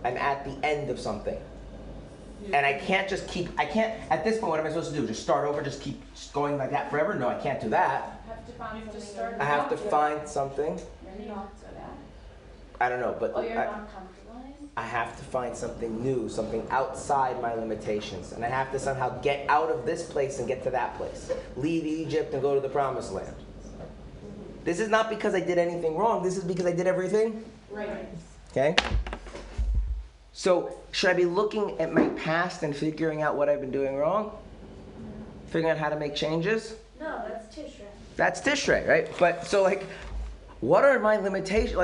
I'm at the end of something. And I can't, at this point, what am I supposed to do? Just start over, just keep going like that forever? No, I can't do that. I have to find something. I don't know, but you're not comfortable in? I have to find something new, something outside my limitations. And I have to somehow get out of this place and get to that place. Leave Egypt and go to the promised land. This is not because I did anything wrong. This is because I did everything right. Okay? So, should I be looking at my past and figuring out what I've been doing wrong? Figuring out how to make changes? No, that's Tishrei. That's Tishrei, right? But, so what are my limitations?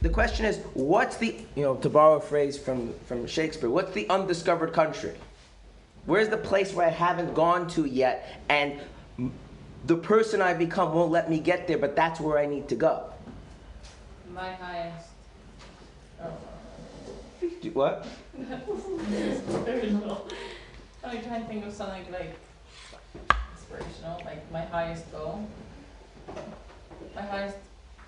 The question is, what's the, to borrow a phrase from Shakespeare, what's the undiscovered country? Where's the place where I haven't gone to yet, and the person I've become won't let me get there, but that's where I need to go? My highest. What? Inspirational. I'm trying to think of something inspirational, like my highest goal. My highest.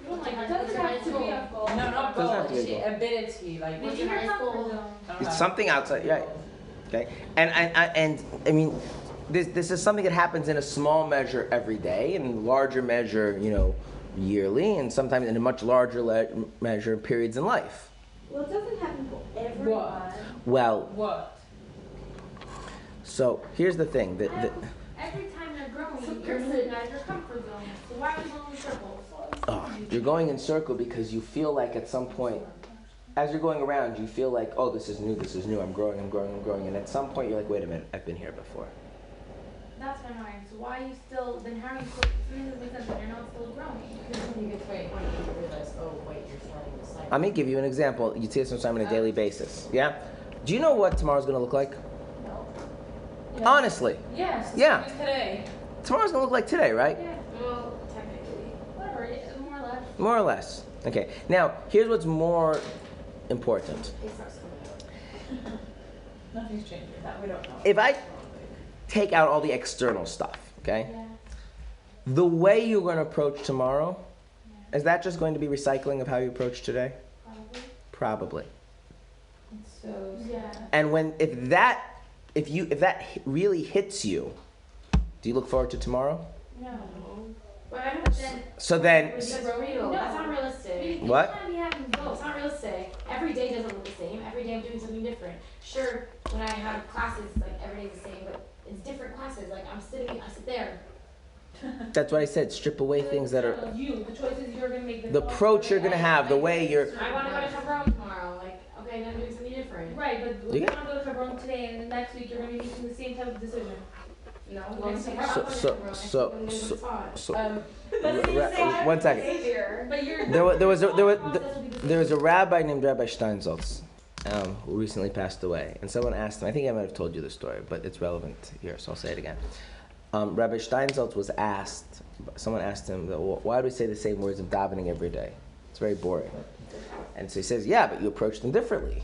You don't like It doesn't have to be a goal. No, not Doesn't goal. have to be a goal. Ability, like. What's your highest goal? It's something outside, yeah. Okay, and I mean, this is something that happens in a small measure every day, and larger measure, yearly, and sometimes in a much larger measure periods in life. Well, it doesn't happen for everyone. Well. What? So here's the thing that. Every time you're growing, you're moving out of your comfort zone. So why are we going in circles? You're going in circle because you feel like at some point, as you're going around, you feel like, oh, this is new, I'm growing. And at some point, you're like, wait a minute, I've been here before. That's my mind. So why are you still, then how are you still, because you're not still growing? Because when you get to a point, you realize, oh, wait, you're starting the cycle. Let me give you an example. You see this sometime on a daily basis. Yeah? Do you know what tomorrow's going to look like? No. Honestly. Yes. Yeah. Today. Tomorrow's going to look like today, right? Yeah. Well, technically. Whatever, more or less. More or less. Okay. Now, here's what's more important. Nothing's changing. That we don't know. If I take out all the external stuff, okay? Yeah. The way you're going to approach tomorrow, is that just going to be recycling of how you approach today? Probably. So. Yeah. And if that really hits you, do you look forward to tomorrow? No. But I don't then. So then, That's real. That's not realistic. What? No, it's not realistic. Every day doesn't look the same. Every day I'm doing something different. Sure, when I have classes, like every day's the same, but it's different classes. Like I sit there, That's what I said. Strip away things that are you. The choices you're gonna make. the approach you're gonna have, the way you're. I want to go to Hebron tomorrow. Like, okay, I'm doing something different. Right, but You you want to go to Hebron today, and the next week you're gonna be making the same type of decision. No, One second. But you're. There was a rabbi named Rabbi Steinsaltz, who recently passed away, and someone asked him. I think I might have told you the story, but it's relevant here, so I'll say it again. Rabbi Steinsaltz was asked. Someone asked him, well, "Why do we say the same words of davening every day? It's very boring." And so he says, "Yeah, but you approach them differently."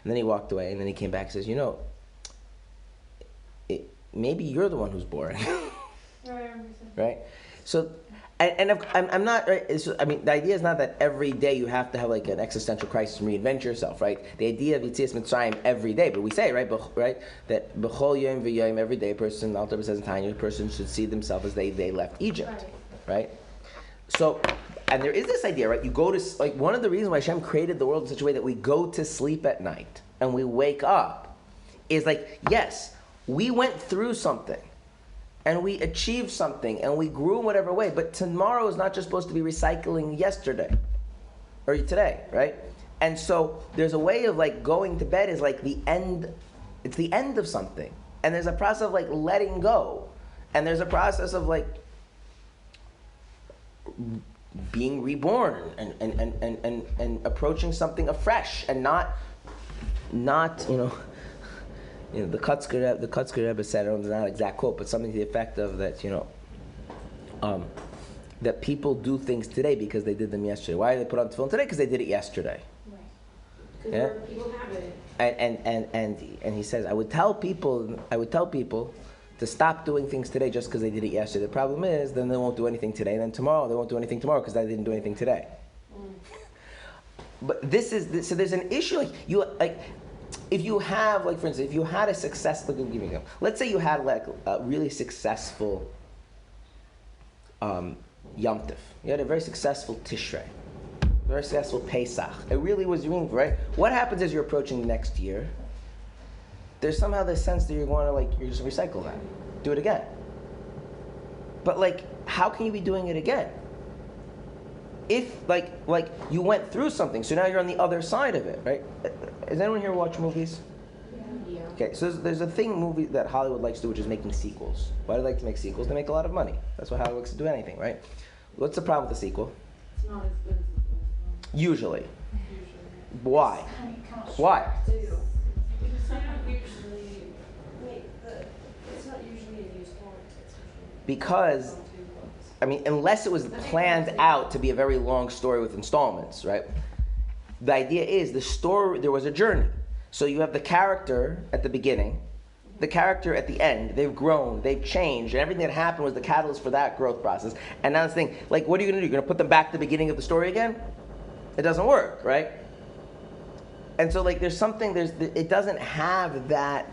And then he walked away, and then he came back and says, maybe you're the one who's boring. Right? So, I'm not, right? The idea is not that every day you have to have like an existential crisis and reinvent yourself, right? The idea of Yitzias Mitzrayim every day, but we say, right, that B'chol Yom V'Yom, every day, person, the Alter Rebbe says in Tanya, a person should see themselves as they left Egypt, right? So, and there is this idea, right? You go to, like, one of the reasons why Hashem created the world in such a way that we go to sleep at night and we wake up is like, yes, we went through something and we achieved something and we grew in whatever way, but tomorrow is not just supposed to be recycling yesterday or today, right? And so there's a way of like going to bed is like the end, it's the end of something. And there's a process of like letting go. And there's a process of like being reborn and approaching something afresh and not the Kotzker Rebbe said, I don't know, not an exact quote, but something to the effect of that, that people do things today because they did them yesterday. Why do they put on tefillin today? Because they did it yesterday. Right. Yeah. People have it. And he says, I would tell people to stop doing things today just because they did it yesterday. The problem is, then they won't do anything today, and then tomorrow they won't do anything tomorrow because they didn't do anything today. But so there's an issue if you have, like, for instance, if you had a successful, let's say you had like a really successful Yom Tov. You had a very successful Tishrei, very successful Pesach. It really was doing, right? What happens as you're approaching next year? There's somehow this sense that you're going to you're just recycle that, do it again. But like, how can you be doing it again? If like you went through something, so now you're on the other side of it, right? Does anyone here watch movies? Yeah. Okay, so there's a movie that Hollywood likes to do, which is making sequels. Why do they like to make sequels? They make a lot of money. That's what Hollywood likes to do anything, right? What's the problem with the sequel? It's not as good as the first one. Usually. Why? Why? It's not usually a used one. Because, unless it was planned out to be a very long story with installments, right? The idea is the story, there was a journey. So you have the character at the beginning, the character at the end. They've grown, they've changed, and everything that happened was the catalyst for that growth process. And now this thing, like, what are you going to do? You're going to put them back to the beginning of the story again? It doesn't work, right? And so, like, it doesn't have that,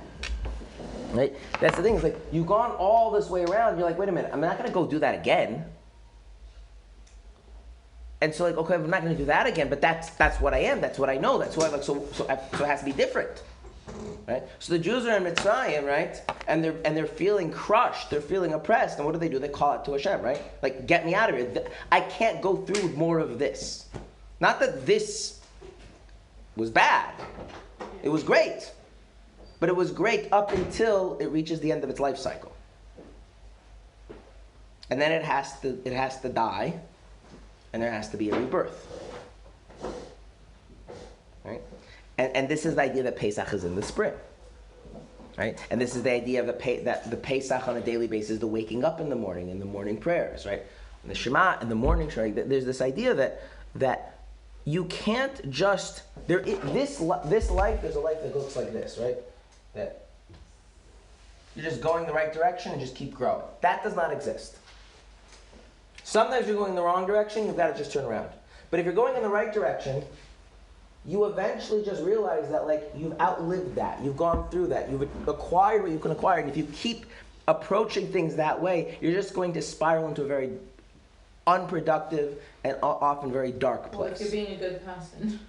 right? That's the thing. It's like, you've gone all this way around. You're like, wait a minute, I'm not going to go do that again. And so, like, okay, I'm not going to do that again, but that's what I am. That's what I know. That's what I like. So it has to be different, right? So the Jews are in Mitzrayim, right? And they're feeling crushed. They're feeling oppressed. And what do? They call out to Hashem, right? Like, get me out of here. I can't go through with more of this. Not that this was bad. It was great. But it was great up until it reaches the end of its life cycle. And then it has to die. And there has to be a rebirth, right? And this is the idea that Pesach is in the spring, right? And this is the idea of that the Pesach on a daily basis, the waking up in the morning prayers, right? And the Shema in the morning, right? There's this idea that you can't just this life. There's a life that looks like this, right? That you're just going the right direction and just keep growing. That does not exist. Sometimes you're going in the wrong direction, you've got to just turn around. But if you're going in the right direction, you eventually just realize that, like, you've outlived that. You've gone through that. You've acquired what you can acquire. And if you keep approaching things that way, you're just going to spiral into a very unproductive and often very dark place. Well, if you're being a good person.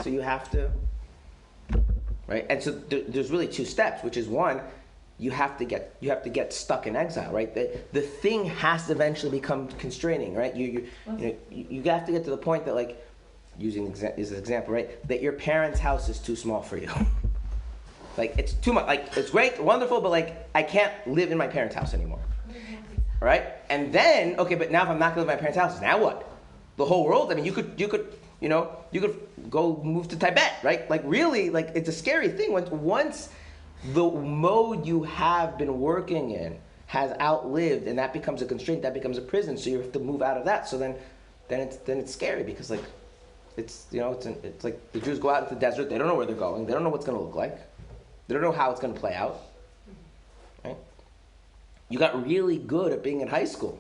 So you have to, right? And so there's really two steps, which is one, you have to get stuck in exile, right? The thing has to eventually become constraining, right? You have to get to the point that, like, using this example, right, that your parents' house is too small for you. Like, it's too much. Like, it's great, wonderful, but like, I can't live in my parents' house anymore, right? And then, okay, but now if I'm not gonna live in my parents' house, now what? The whole world? I mean, you could go move to Tibet, right? Like, really, like, it's a scary thing once the mode you have been working in has outlived, and that becomes a constraint, that becomes a prison. So you have to move out of that. So then it's scary, because like it's like the Jews go out into the desert. They don't know where they're going. They don't know what's going to look like. They don't know how it's going to play out. Right? You got really good at being in high school,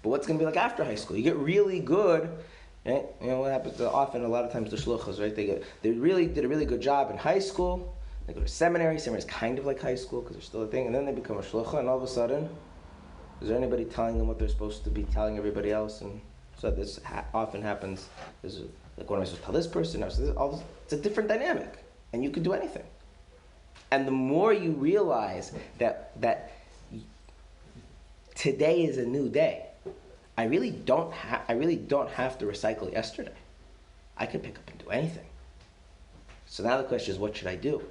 but what's going to be like after high school? You get really good. Right? You know what happens often? A lot of times the shluchos, right? They really did a really good job in high school. They go to seminary. Seminary is kind of like high school because they're still a thing. And then they become a shlucha, and all of a sudden, is there anybody telling them what they're supposed to be telling everybody else? And so this often happens. Is like, what am I supposed to tell this person? It's a different dynamic, and you can do anything. And the more you realize that today is a new day, I really don't have to recycle yesterday. I can pick up and do anything. So now the question is, what should I do?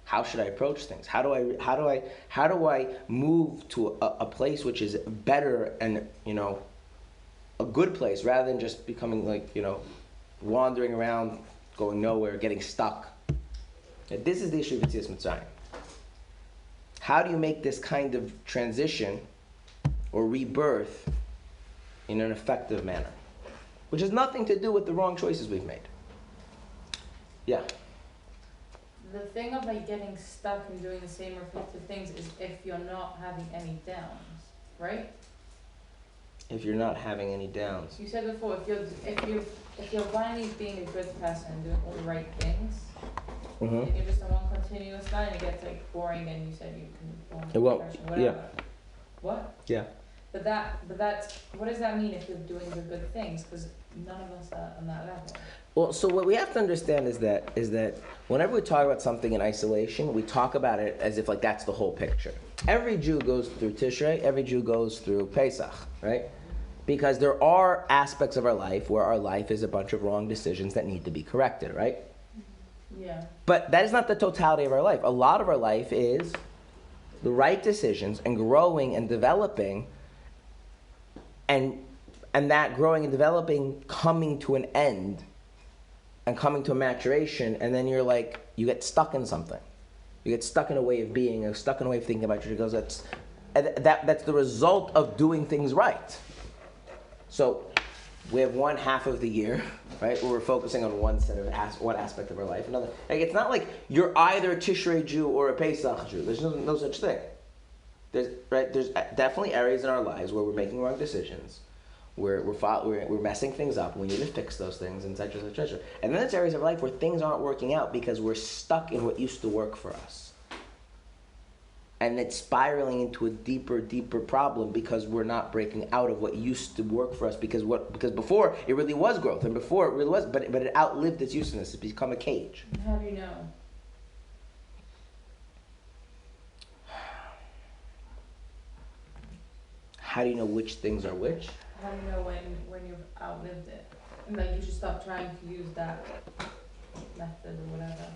How should I approach things? How do I move to a place which is better and a good place, rather than just becoming like wandering around, going nowhere, getting stuck? And this is the issue of Yetzias Mitzrayim. How do you make this kind of transition or rebirth in an effective manner, which has nothing to do with the wrong choices we've made? Yeah. The thing of like getting stuck and doing the same repetitive things is if you're not having any downs, right? If you're not having any downs. You said before, if you're finally being a good person and doing all the right things, and you're just on one continuous line, it gets like boring, and you said you can go into depression, whatever. Yeah. What? Yeah. But that's what does that mean if you're doing the good things? Because none of us are on that level. Well, so what we have to understand is that whenever we talk about something in isolation, we talk about it as if like that's the whole picture. Every Jew goes through Tishrei, every Jew goes through Pesach, right? Because there are aspects of our life where our life is a bunch of wrong decisions that need to be corrected, right? Yeah. But that is not the totality of our life. A lot of our life is the right decisions and growing and developing, and that growing and developing coming to an end and coming to a maturation, and then you get stuck in something. You get stuck in a way of being, or stuck in a way of thinking about your goals. That's the result of doing things right. So we have one half of the year, right, where we're focusing on one set of one aspect of our life. Another, like, it's not like you're either a Tishrei Jew or a Pesach Jew. There's no such thing. There's definitely areas in our lives where we're making wrong decisions, where we're messing things up. We need to fix those things, and such and such and such. And then there's areas of life where things aren't working out because we're stuck in what used to work for us. And it's spiraling into a deeper problem because we're not breaking out of what used to work for us, because before it really was growth, and before it really was, but it outlived its usefulness. It's become a cage. How do you know? How do you know which things are which? How do you know when you've outlived it? And like you should stop trying to use that method or whatever.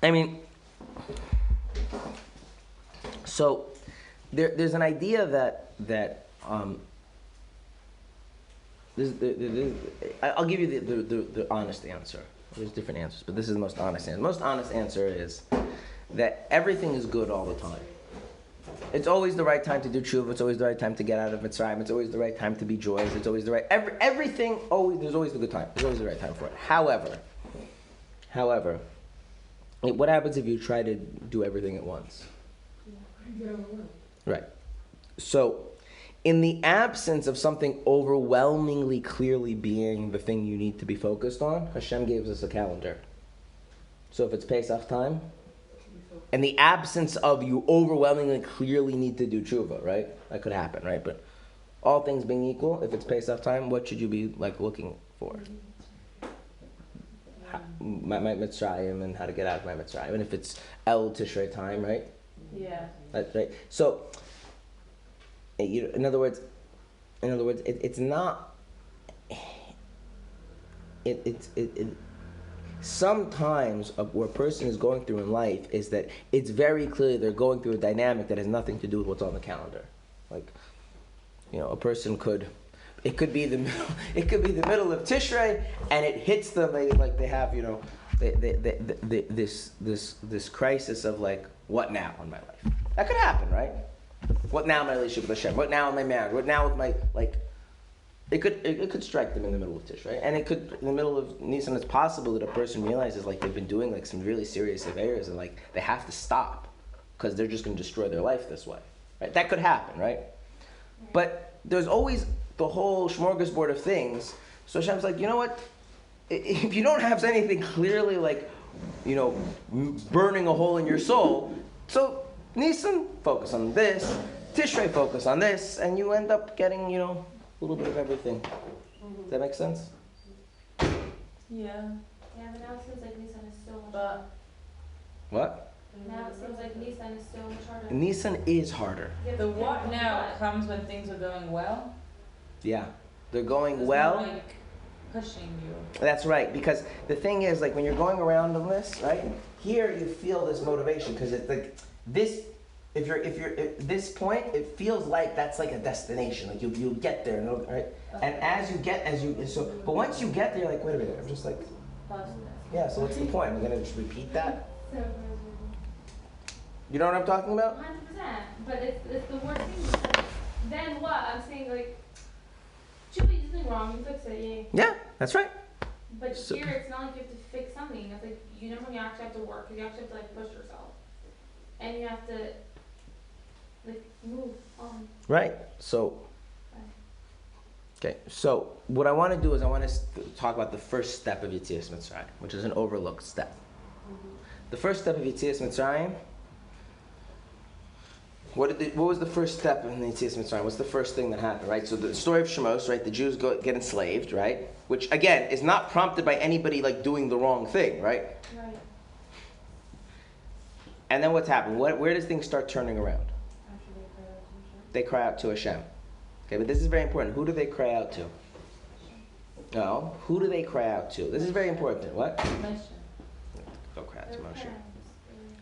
I mean, so there's an idea that I'll give you the honest answer. There's different answers, but this is the most honest answer. The most honest answer is that everything is good all the time. It's always the right time to do tshuva. It's always the right time to get out of Mitzrayim. It's always the right time to be joyous. It's always the right everything. There's always the good time. There's always the right time for it. However, what happens if you try to do everything at once? Right. So, in the absence of something overwhelmingly clearly being the thing you need to be focused on, Hashem gives us a calendar. So if it's Pesach time, in the absence of you overwhelmingly clearly need to do tshuva, right? That could happen, right? But all things being equal, if it's Pesach time, what should you be looking for? my Mitzrayim and how to get out of my Mitzrayim. And if it's El Tishrei time, right? Yeah. That's right. So, in other words, it's not. Sometimes where a person is going through in life is that it's very clear they're going through a dynamic that has nothing to do with what's on the calendar. Like, a person could. It could be the middle. It could be the middle of Tishrei, and it hits them. They have this crisis of like, what now in my life? That could happen, right? What now in my relationship with Hashem? What now in my marriage? What now with my like? It could strike them in the middle of Tishrei, and it could in the middle of Nisan. It's possible that a person realizes like they've been doing like some really serious errors, and like they have to stop because they're just going to destroy their life this way. Right? That could happen, right? But there's always the whole smorgasbord of things. So Hashem's like, you know what? If you don't have anything clearly like, burning a hole in your soul, so Nisan, focus on this. Tishrei, focus on this. And you end up getting, a little bit of everything. Does that make sense? Yeah. Yeah, but now it seems like Nissan is so much But- harder. What? Now it seems like Nissan is so much harder. Nisan is harder. You have The to pick what one now what. comes when things are going well. Yeah. They're going There's well. no, like, pushing you. That's right, because the thing is, like, when you're going around on this, right? Here you feel this motivation because it's like this. If you're at this point, it feels like that's like a destination. Like you'll get there, right? And but once you get there, you're like, wait a minute, I'm just like, Positive. yeah. So what's the point? I'm gonna just repeat that. So, You know what I'm talking about? 100%. But it's the worst thing because then what? I'm saying like, should be something wrong, you fix it, yay. Yeah, that's right. But So- here it's not like you have to fix something. It's like when you actually have to work, you actually have to like push yourself, and you have to like move on. Right. So, okay. So what I want to do is I want to talk about the first step of Yetzias Mitzrayim, which is an overlooked step. The first step of Yetzias Mitzrayim. What was the first step in the Yetzias Mitzrayim? What's the first thing that happened, right? So the story of Shemos, right? The Jews get enslaved, right? Which again is not prompted by anybody like doing the wrong thing, right? Right. And then what's happened? Where does things start turning around? After they pray out to Hashem. They cry out to Hashem. Okay, but this is very important. Who do they cry out to? No. Who do they cry out to? This is very important. What? Mission. Go cry out to Their Moshe. parents,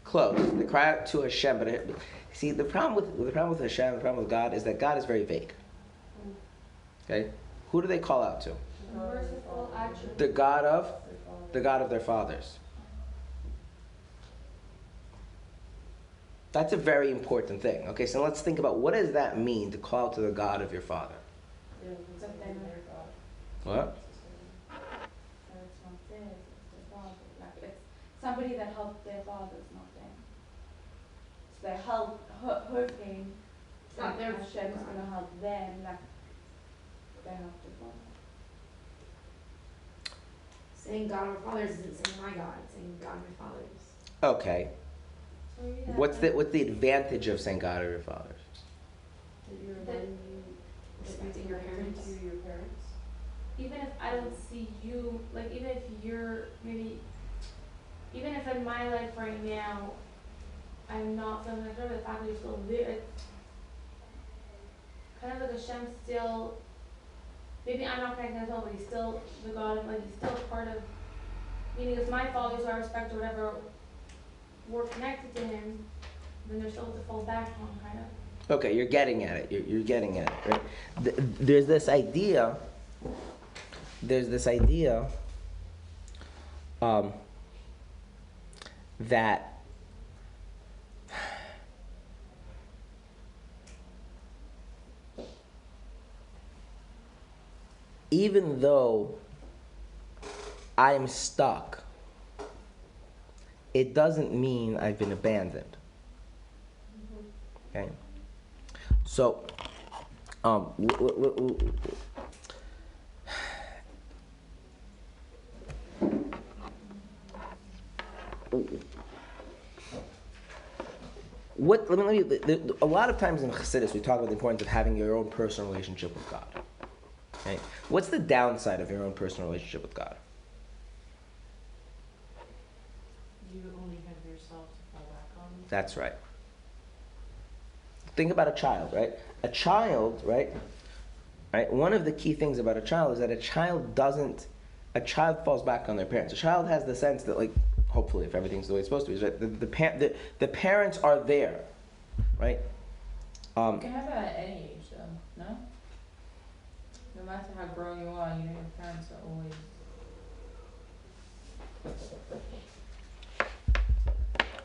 Close. They cry out to Hashem, but see the problem with Hashem, the problem with God is that God is very vague. Okay, who do they call out to? merciful attribute. The God of their fathers. That's a very important thing. Okay, so let's think about what does that mean to call out to the God of your father. Yeah, it's like their God. What? It's not theirs, it's their father. Like it's somebody that helped their fathers, not them. So they help hoping that their Hashem is gonna help them, like they help their father. Saying God of our fathers isn't saying my God, it's saying God of your fathers. Okay. So yeah. What's the advantage of saying God of your fathers? That you're That- reminding you, Respecting your parents. to your parents. Even if I don't see you, like even if you're maybe, even if in my life right now, I'm not feeling like the fact that you're still there, it's kind of like Hashem still, maybe I'm not connected at all, but he's still the God, like he's still part of, meaning if my fathers who I respect or whatever, were connected to him, then there's still to fall back on, kind of. Okay, you're getting at it. You're getting at it, right? There's this idea. That even though I'm stuck, it doesn't mean I've been abandoned. Okay? So, a lot of times in Chassidus we talk about the importance of having your own personal relationship with God. Okay? What's the downside of your own personal relationship with God? That's right. Think about a child, right? A child, right? Right? One of the key things about a child is that a child falls back on their parents. A child has the sense that, like, hopefully, if everything's the way it's supposed to be, right? The parents are there, right? You can have that at any age, though, no? No matter how grown you are, your parents are always.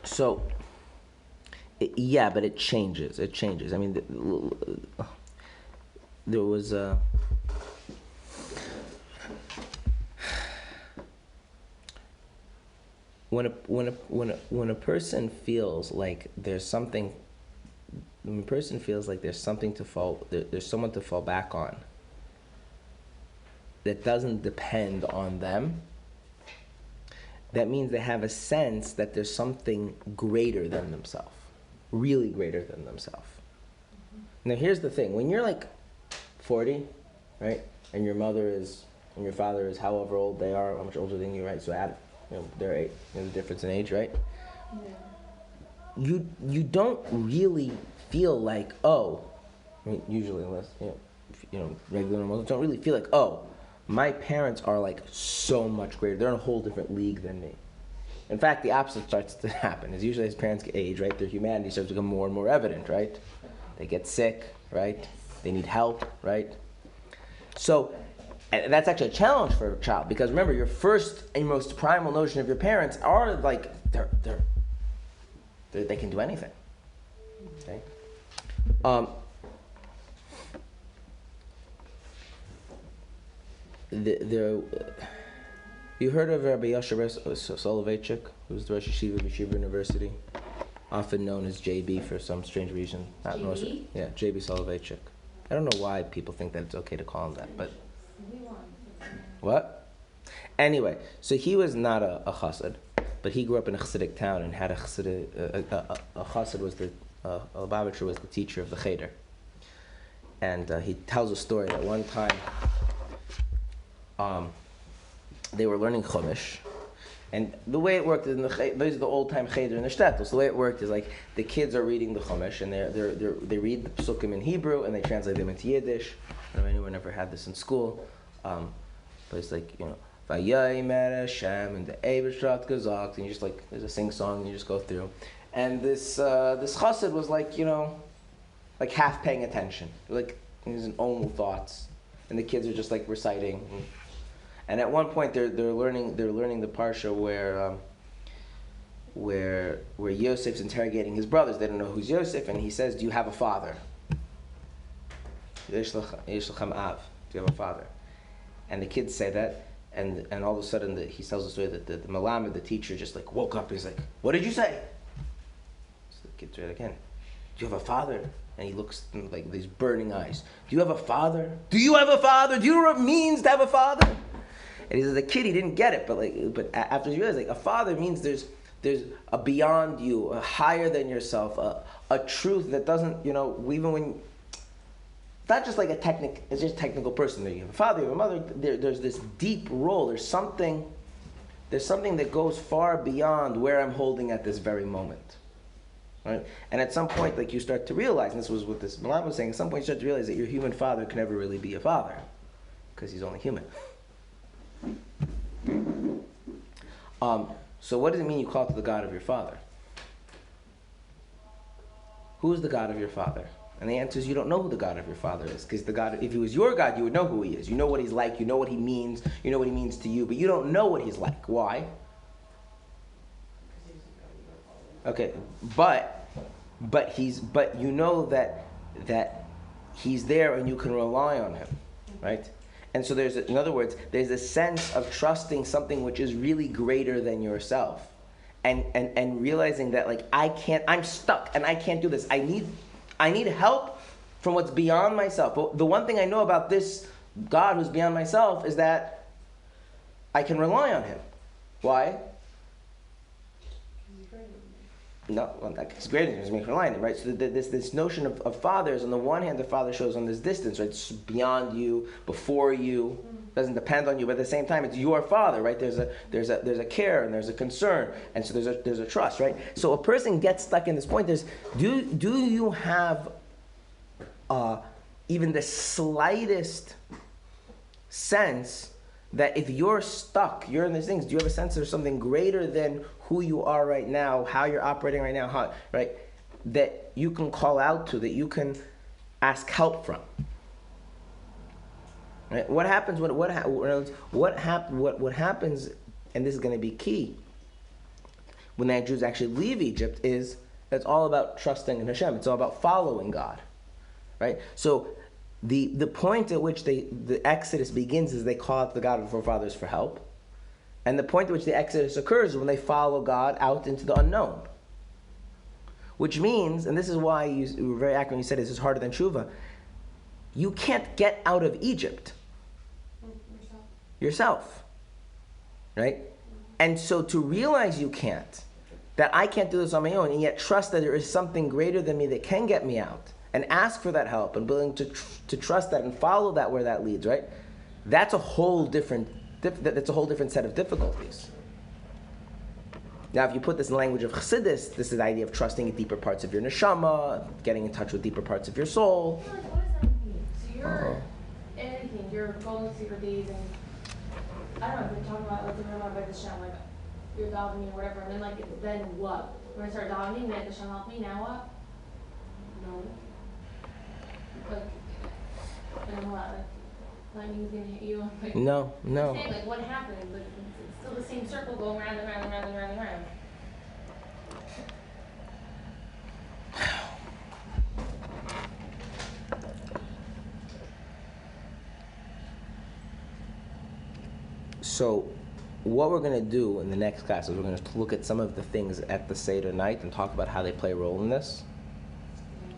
So, yeah, but it changes. It changes. I mean, there was a. When a person feels like there's something, when a person feels like there's something to fall, there's someone to fall back on that doesn't depend on them, that means they have a sense that there's something greater than themselves, really greater than themselves. Now here's the thing, when you're like 40, right, and your mother is, and your father is however old they are, how much older than you, right, so add, they're 8, there's a difference in age, right? Yeah. You don't really feel like, I mean, usually unless, regular normals don't really feel like, my parents are like so much greater. They're in a whole different league than me. In fact, the opposite starts to happen. Is usually as parents age, right, their humanity starts to become more and more evident, right? They get sick, right? They need help, right? So, and that's actually a challenge for a child because remember, your first and most primal notion of your parents are like they can do anything. Okay. You heard of Rabbi Soloveitchik, who's the Rosh Yeshiva of Yeshiva University, often known as JB for some strange reason. JB? Yeah, JB Soloveitchik. I don't know why people think that it's okay to call him that, but what? Anyway, so he was not a chassid, but he grew up in a chassidic town and had a chassid. A chassid was a Lubavitcher was the teacher of the cheder, and he tells a story that one time. They were learning Chumash, and the way it worked is these are the old time cheder in the shtetl. So the way it worked is like the kids are reading the Chumash, and they read the psukim in Hebrew and they translate them into Yiddish. I don't know anyone ever had this in school, but it's like Vayomer Hashem and the Eibishrat Gezakt, and you just like there's a sing song and you just go through, and this chassid was like like half paying attention, like in his own thoughts, and the kids are just like reciting. And at one point, they're learning the parsha where Yosef's interrogating his brothers. They don't know who's Yosef, and he says, "Do you have a father? Yesh lechem av. Do you have a father?" And the kids say that, and all of a sudden he tells the story that the Malamed, the teacher, just like woke up. He's like, "What did you say?" So the kids read again. "Do you have a father?" And he looks like these burning eyes. "Do you have a father? Do you have a father? Do you know what it means to have a father?" And he says, a kid, he didn't get it, but after he realized, like, a father means there's a beyond you, a higher than yourself, a truth that doesn't, even when, not just like it's just a technical person. You have a father, you have a mother, there's this deep role, there's something that goes far beyond where I'm holding at this very moment. Right? And at some point, like, you start to realize, and this was what this Malam was saying, at some point you start to realize that your human father can never really be a father, because he's only human. So what does it mean you call to the God of your father? Who is the God of your father? And the answer is you don't know who the God of your father is, because the God, if he was your God, you would know who he is. You know what he's like, you know what he means, you know what he means to you, but you don't know what he's like. Why? Okay, but you know that he's there and you can rely on him, right? And so in other words, there's a sense of trusting something which is really greater than yourself, and realizing that, like, I'm stuck and I can't do this. I need help from what's beyond myself. But the one thing I know about this God who's beyond myself is that I can rely on him. Why? No, well, he's greater than me, rely on him, right? So this notion of fathers, on the one hand, the father shows on this distance, right? It's beyond you, before you, doesn't depend on you, but at the same time, it's your father, right? There's a care and there's a concern, and so there's a trust, right? So a person gets stuck in this point. Do you have even the slightest sense that if you're stuck, you're in these things, do you have a sense there's something greater than who you are right now, how you're operating right now, right? That you can call out to, that you can ask help from. Right? What happens, and this is going to be key, when the Jews actually leave Egypt, is it's all about trusting in Hashem. It's all about following God, right? So the point at which the Exodus begins is they call out the God of the forefathers for help. And the point at which the Exodus occurs is when they follow God out into the unknown. Which means, and this is why you were very accurate when you said this is harder than Tshuva, you can't get out of Egypt yourself, right? And so to realize you can't, that I can't do this on my own, and yet trust that there is something greater than me that can get me out, and ask for that help, and willing to trust that and follow that where that leads, right? That's a whole different set of difficulties. Now, if you put this in language of Chassidus, this is the idea of trusting in deeper parts of your neshama, getting in touch with deeper parts of your soul. Like, what does that mean? So you're anything, you're going through your days, and I don't know, if you're talking about like the Rabbi by the Shem, like you're davening or whatever, and then what? When I start davening, then the Shem help me, now what? No. Like, and what? Like, lightning's gonna hit you? Like, No. I'm saying, like, what happened? Like, it's still the same circle going round and round and round and round and round. So what we're going to do in the next class is we're going to look at some of the things at the Seder night and talk about how they play a role in this.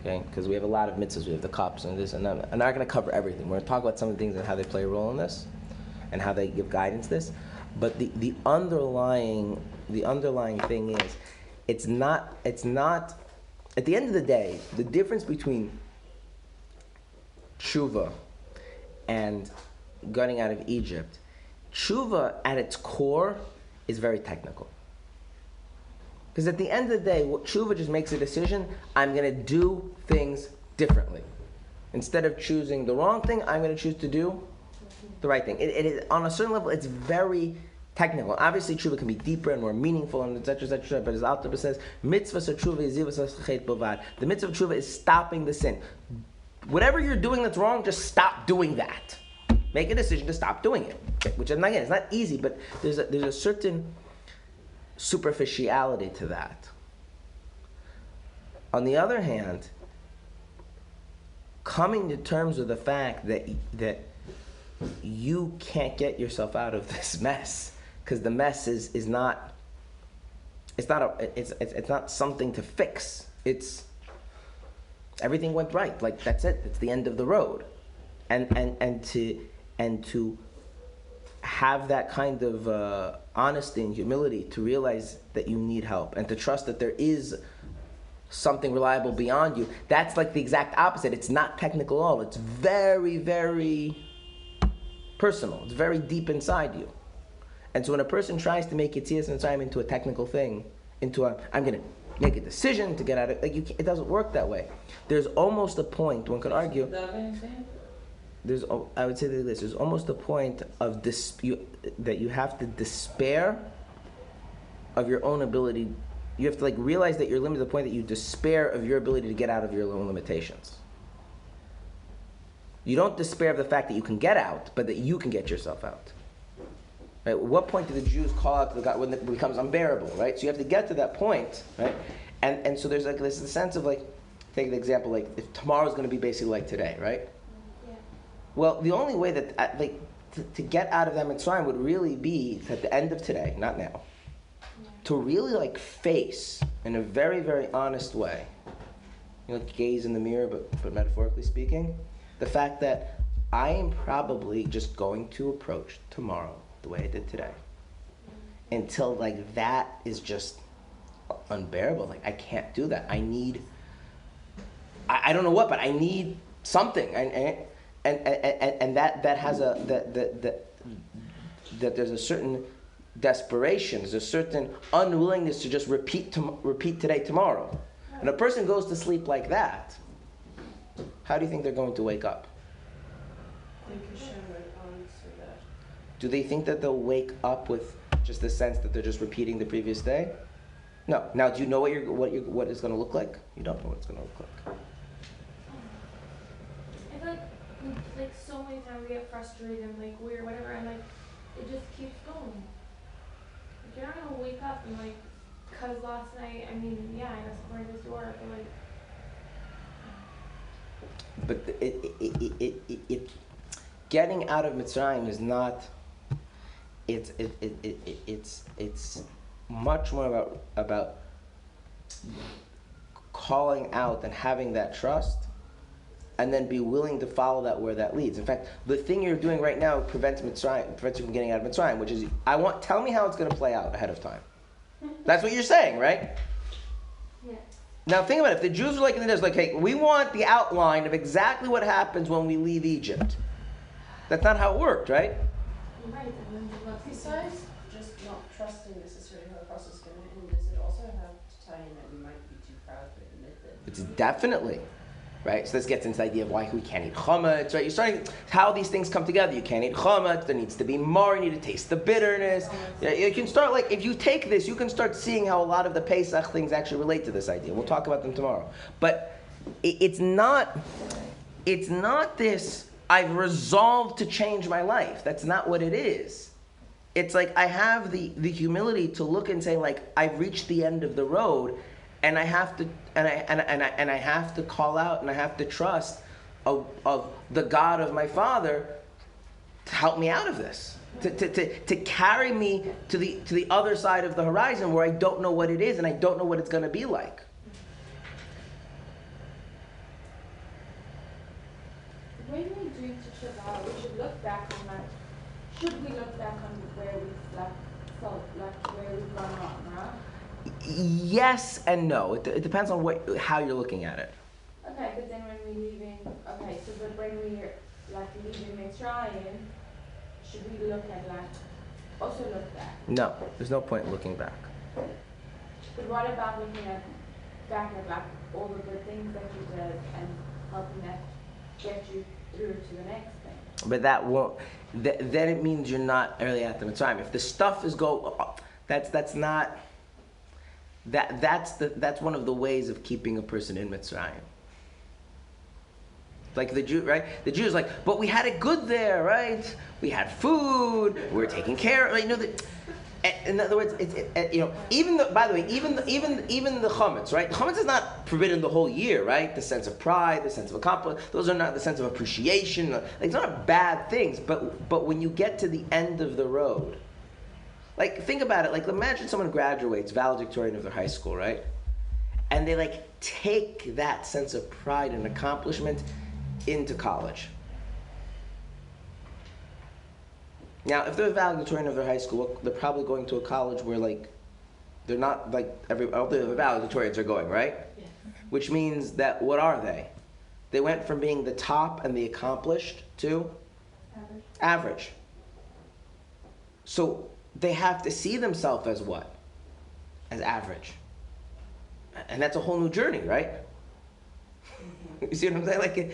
Okay? Because we have a lot of mitzvahs. We have the cups and this and that. I'm not going to cover everything. We're going to talk about some of the things and how they play a role in this and how they give guidance to this. But the underlying thing is it's not at the end of the day, the difference between tshuva and getting out of Egypt, tshuva at its core is very technical. Because at the end of the day, what tshuva just makes a decision, I'm going to do things differently. Instead of choosing the wrong thing, I'm going to choose to do the right thing. It is, on a certain level, it's very technical. Obviously, tshuva can be deeper and more meaningful, and etc. But as Alter says, mitzvah tshuva is the mitzvah of tshuva is stopping the sin. Whatever you're doing that's wrong, just stop doing that. Make a decision to stop doing it. Okay? Which, again, it's not easy, but there's a certain superficiality to that. On the other hand, coming to terms with the fact that you can't get yourself out of this mess, because the mess is not something to fix. It's everything went right. Like, that's it. It's the end of the road, and to have that kind of honesty and humility to realize that you need help and to trust that there is something reliable beyond you. That's like the exact opposite. It's not technical at all. It's very, very personal. It's very deep inside you. And so when a person tries to make Yetzias Mitzrayim into a technical thing, I'm going to make a decision to get out of it, it doesn't work that way. There's almost a point, one could argue, I would say this, there's almost a point of that you have to despair of your own ability. You have to realize that you're limited to the point that you despair of your ability to get out of your own limitations. You don't despair of the fact that you can get out, but that you can get yourself out. Right? At what point do the Jews call out to the God when it becomes unbearable? Right? So you have to get to that point, right? And so there's this sense of take the example if tomorrow's going to be basically like today, right? Yeah. Well, the only way that to get out of that Mitzrayim would really be at the end of today, not now. Yeah. To really face in a very, very honest way, gaze in the mirror, but metaphorically speaking, the fact that I am probably just going to approach tomorrow the way I did today. Until that is just unbearable. I can't do that. I need, I don't know what, but I need something. and that has that there's a certain desperation, there's a certain unwillingness to just repeat today tomorrow. And a person goes to sleep like that, how do you think they're going to wake up? I think Hashem would answer that. Do they think that they'll wake up with just the sense that they're just repeating the previous day? No. Now, do you know what it's going to look like? You don't know what it's going to look like. I feel like so many times we get frustrated and like weird, whatever, and like it just keeps going. Like you're not gonna wake up and like, cause last night, I mean, yeah, I guess according to this work, but like. But it getting out of Mitzrayim is not. It's much more about calling out and having that trust, and then be willing to follow that where that leads. In fact, the thing you're doing right now prevents you from getting out of Mitzrayim, which is tell me how it's going to play out ahead of time. That's what you're saying, right? Yeah. Now think about it. If the Jews were like in this, like, hey, we want the outline of exactly what happens when we leave Egypt. That's not how it worked, right? Right. And then Besides just not trusting necessarily how the process is going to end, does it also have to tie in that we might be too proud to admit that? It's definitely, right? So this gets into the idea of why we can't eat chametz, right? You're starting how these things come together. You can't eat chametz. There needs to be more. You need to taste the bitterness. Yeah, you can start if you take this, you can start seeing how a lot of the Pesach things actually relate to this idea. We'll talk about them tomorrow. But it's not this. I've resolved to change my life. That's not what it is. It's like I have the humility to look and say, like, I've reached the end of the road, and I have to and I have to call out and I have to trust of the God of my father to help me out of this, to carry me to the other side of the horizon where I don't know what it is and I don't know what it's going to be like. When we dream to Shabbat, we should look back on that. Should we look back on where we've felt like where we've gone wrong, right? Yes and no. It depends on how you're looking at it. Okay, but then when we're leaving, but when we're leaving Mitzrayim, should we look at also look back? No, there's no point in looking back. But what about looking back at all the good things that you did and helping that get you through to the next thing? But that won't. Then it means you're not early at the Mitzrayim. If the stuff is that's not. That's one of the ways of keeping a person in Mitzrayim. Like the Jew, right? The Jews like, but we had it good there, right? We had food. We were taken care of. In other words, even the chametz, right? Chametz is not forbidden the whole year, right? The sense of pride, the sense of accomplishment, those are not the sense of appreciation. It's not bad things, but when you get to the end of the road, think about it. Imagine someone graduates valedictorian of their high school, right? And they take that sense of pride and accomplishment into college. Now, if they're valedictorian of their high school, they're probably going to a college where they're not all the valedictorians are going, right? Yeah. Which means that what are they? They went from being the top and the accomplished to average. So they have to see themselves as what? As average. And that's a whole new journey, right? You see what I'm saying?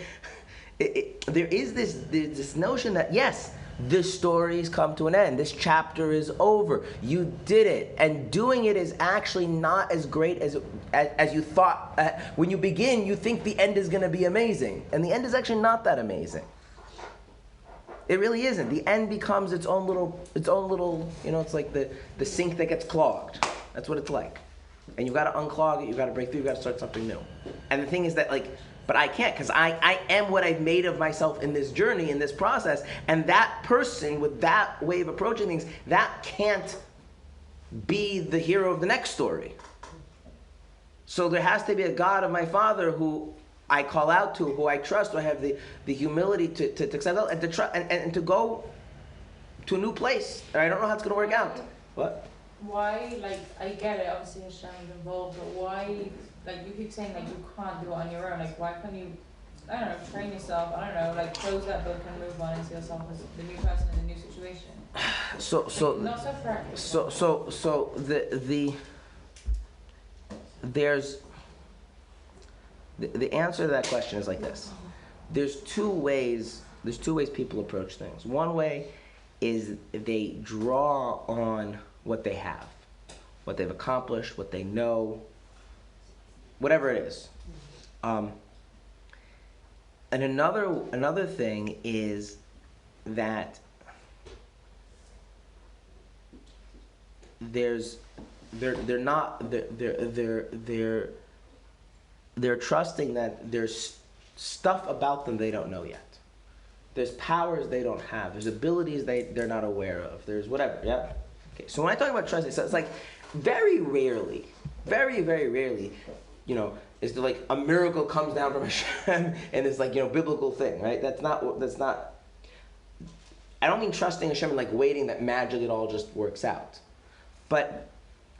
There is this notion that, yes, this story's come to an end. This chapter is over. You did it. And doing it is actually not as great as you thought. When you begin, you think the end is going to be amazing. And the end is actually not that amazing. It really isn't. The end becomes its own little, it's like the sink that gets clogged. That's what it's like. And you've got to unclog it, you've got to break through, you've got to start something new. And the thing is that but I can't, because I am what I've made of myself in this journey, in this process, and that person with that way of approaching things, that can't be the hero of the next story. So there has to be a God of my father who I call out to, who I trust, who I have the humility to accept and to trust and to go to a new place. And I don't know how it's going to work out. What? Why, I get it, obviously Hashem is involved, but why, you keep saying, you can't do it on your own, why can't you I don't know, train yourself, I don't know, like close that book and move on and see yourself as the new person in the new situation. So Not so practical. So there's the answer to that question is like this. There's two ways people approach things. One way is they draw on what they have, what they've accomplished, what they know, whatever it is. And another thing is that they're trusting that there's stuff about them they don't know yet. There's powers they don't have. There's abilities they're not aware of. There's whatever. Yeah. Okay. So when I talk about trusting, so it's like very rarely, very very rarely, is there like a miracle comes down from Hashem and it's like biblical thing, right? That's not. I don't mean trusting Hashem and like waiting that magically it all just works out, but.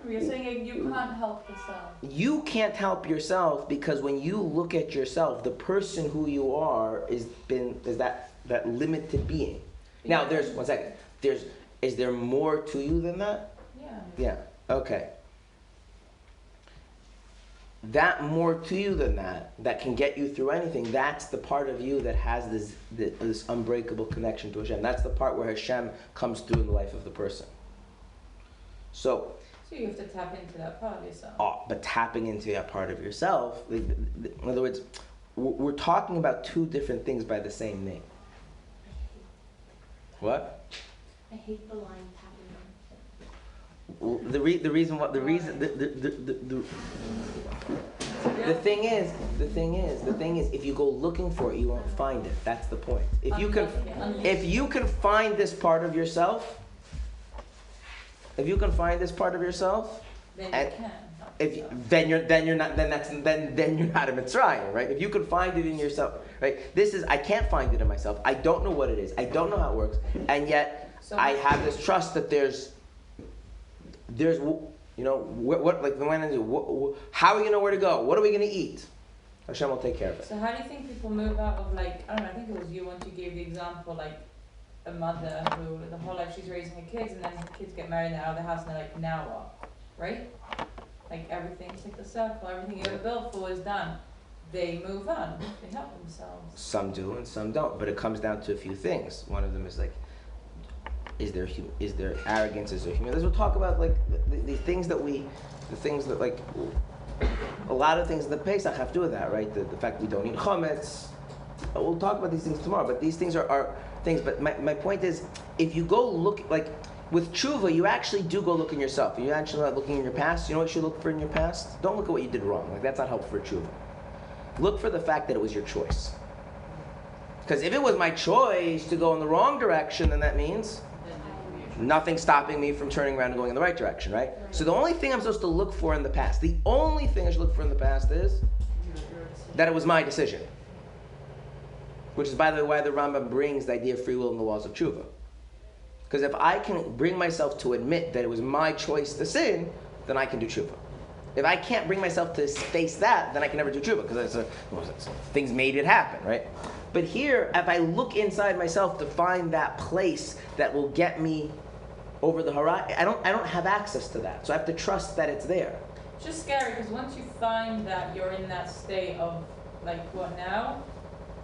You're saying you can't help yourself. You can't help yourself because when you look at yourself, the person who you are is that limited being. Yeah. Now there's one second. Is there more to you than that? Yeah. Yeah. Okay. That more to you than that can get you through anything. That's the part of you that has this unbreakable connection to Hashem. That's the part where Hashem comes through in the life of the person. So you have to tap into that part of yourself. But tapping into that part of yourself, in other words, we're talking about two different things by the same name. What? I hate the line tapping. The thing is, if you go looking for it, you won't find it. That's the point. If you can find this part of yourself, then you can. Then you're not a Mitzrayim, right? If you can find it in yourself, right? I can't find it in myself. I don't know what it is. I don't know how it works, and yet I have this trust that there's what like the man. How are we gonna know where to go? What are we gonna eat? Hashem will take care of it. So how do you think people move out of I don't know, I think it was you once you gave the example a mother who the whole life she's raising her kids and then her kids get married and they're out of the house and they're like, now what? Right? Like everything's like the circle, everything you ever built for is done. They move on, they help themselves. Some do and some don't, but it comes down to a few things. One of them is is there arrogance, is there humility? We'll talk about the things that a lot of things in the Pesach have to do with that, right? The fact we don't eat chametz. We'll talk about these things tomorrow, but these things are things. But my point is, if you go look, with tshuva, you actually do go look in yourself. You're actually not looking in your past. You know what you should look for in your past? Don't look at what you did wrong. That's not helpful for tshuva. Look for the fact that it was your choice. Because if it was my choice to go in the wrong direction, then that means nothing stopping me from turning around and going in the right direction, right? So the only thing I'm supposed to look for in the past, the only thing I should look for in the past is that it was my decision. Which is, by the way, why the Rambam brings the idea of free will in the laws of tshuva. Because if I can bring myself to admit that it was my choice to sin, then I can do tshuva. If I can't bring myself to face that, then I can never do tshuva, because things made it happen, right? But here, if I look inside myself to find that place that will get me over the horizon, I don't have access to that. So I have to trust that it's there. It's just scary, because once you find that you're in that state of, what now?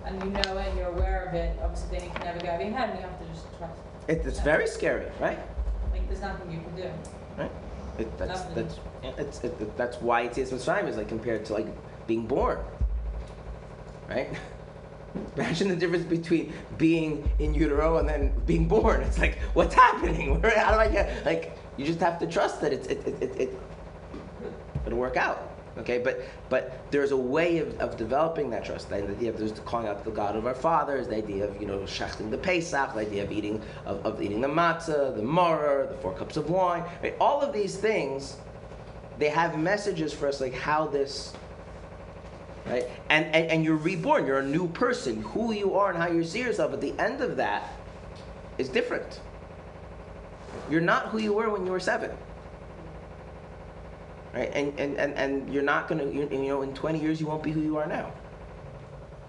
And you know it, you're aware of it, obviously then you can never get out of your head and you have to just trust it. It's very scary, right? There's nothing you can do. Right. That's why it's Mitzrayim is compared to being born. Right? Imagine the difference between being in utero and then being born. It's what's happening? How do I get you just have to trust that it'll work out. Okay, but there's a way of developing that trust. The idea of there's the calling out to the God of our fathers, the idea of shechting the Pesach, the idea of eating the matzah, the maror, the 4 cups of wine. Right? All of these things, they have messages for us how this, right? And you're reborn. You're a new person. Who you are and how you see yourself at the end of that is different. You're not who you were when you were 7. Right, and you're not gonna, in 20 years you won't be who you are now.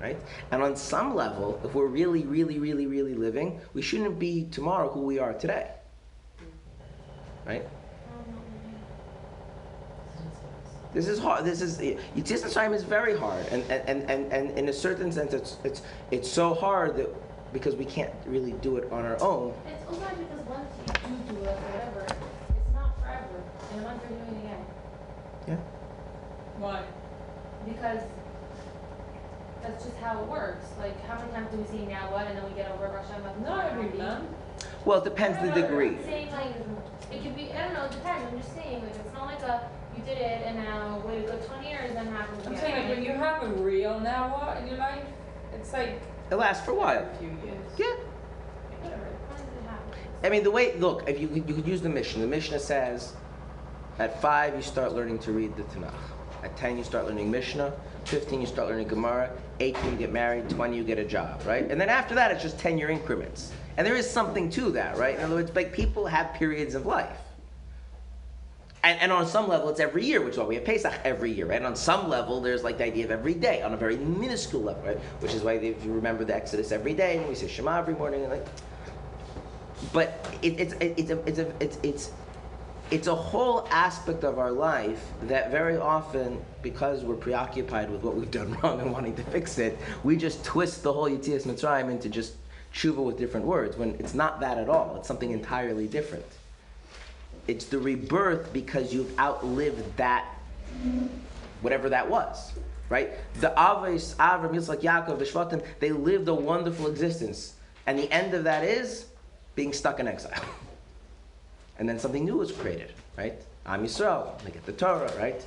right? And on some level, if we're really, really, really, really living, we shouldn't be tomorrow who we are today, right? This is hard. This is Yitzias Mitzrayim is very hard, and in a certain sense, it's so hard that because we can't really do it on our own. It's also because once you do it or whatever, it's not forever, and once you're doing it again. Yeah. Why? Because that's just how it works. Like, how many times do we see now what, and then we get over Rosh Hashanah? Not every month. Well, it depends the degree. I'm saying, like, it could be, I don't know, it depends. I'm just saying, like, it's not like you did it and now wait a good 20 years and happens I'm again. saying, like, when you have a real now what in your life, it's like It lasts for a while. a few years. Yeah. Whatever. When does it happen? I mean, the way, look, if you could use the Mishnah. The Mishnah says, at 5 you start learning to read the Tanakh. At 10 you start learning Mishnah. 15 you start learning Gemara. 18 you get married. 20 you get a job, right? And then after that it's just 10-year increments. And there is something to that, right? In other words, like people have periods of life. And on some level, it's every year, which is why we have Pesach every year, right? And on some level, there's like the idea of every day, on a very minuscule level, right? Which is why if you remember the Exodus every day, and we say Shema every morning, and like. But it's a whole aspect of our life that very often, because we're preoccupied with what we've done wrong and wanting to fix it, we just twist the whole Yitzias Mitzrayim into just tshuva with different words, when it's not that at all. It's something entirely different. It's the rebirth because you've outlived that, whatever that was, right? The Avos, Avram, Yitzchak, Yaakov, the Shvatim, they lived a wonderful existence. And the end of that is being stuck in exile. And then something new was created, right? Am Yisrael, they get the Torah, right?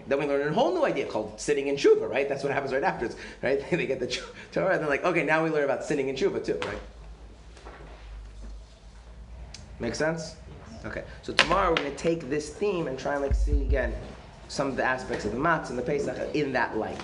Then we learn a whole new idea called sitting in tshuva, right? That's what happens right afterwards, right? They get the Torah, and they're like, okay, now we learn about sitting in tshuva too, right? Make sense? Okay, so tomorrow we're going to take this theme and try and see again some of the aspects of the Matzah and the Pesach in that light.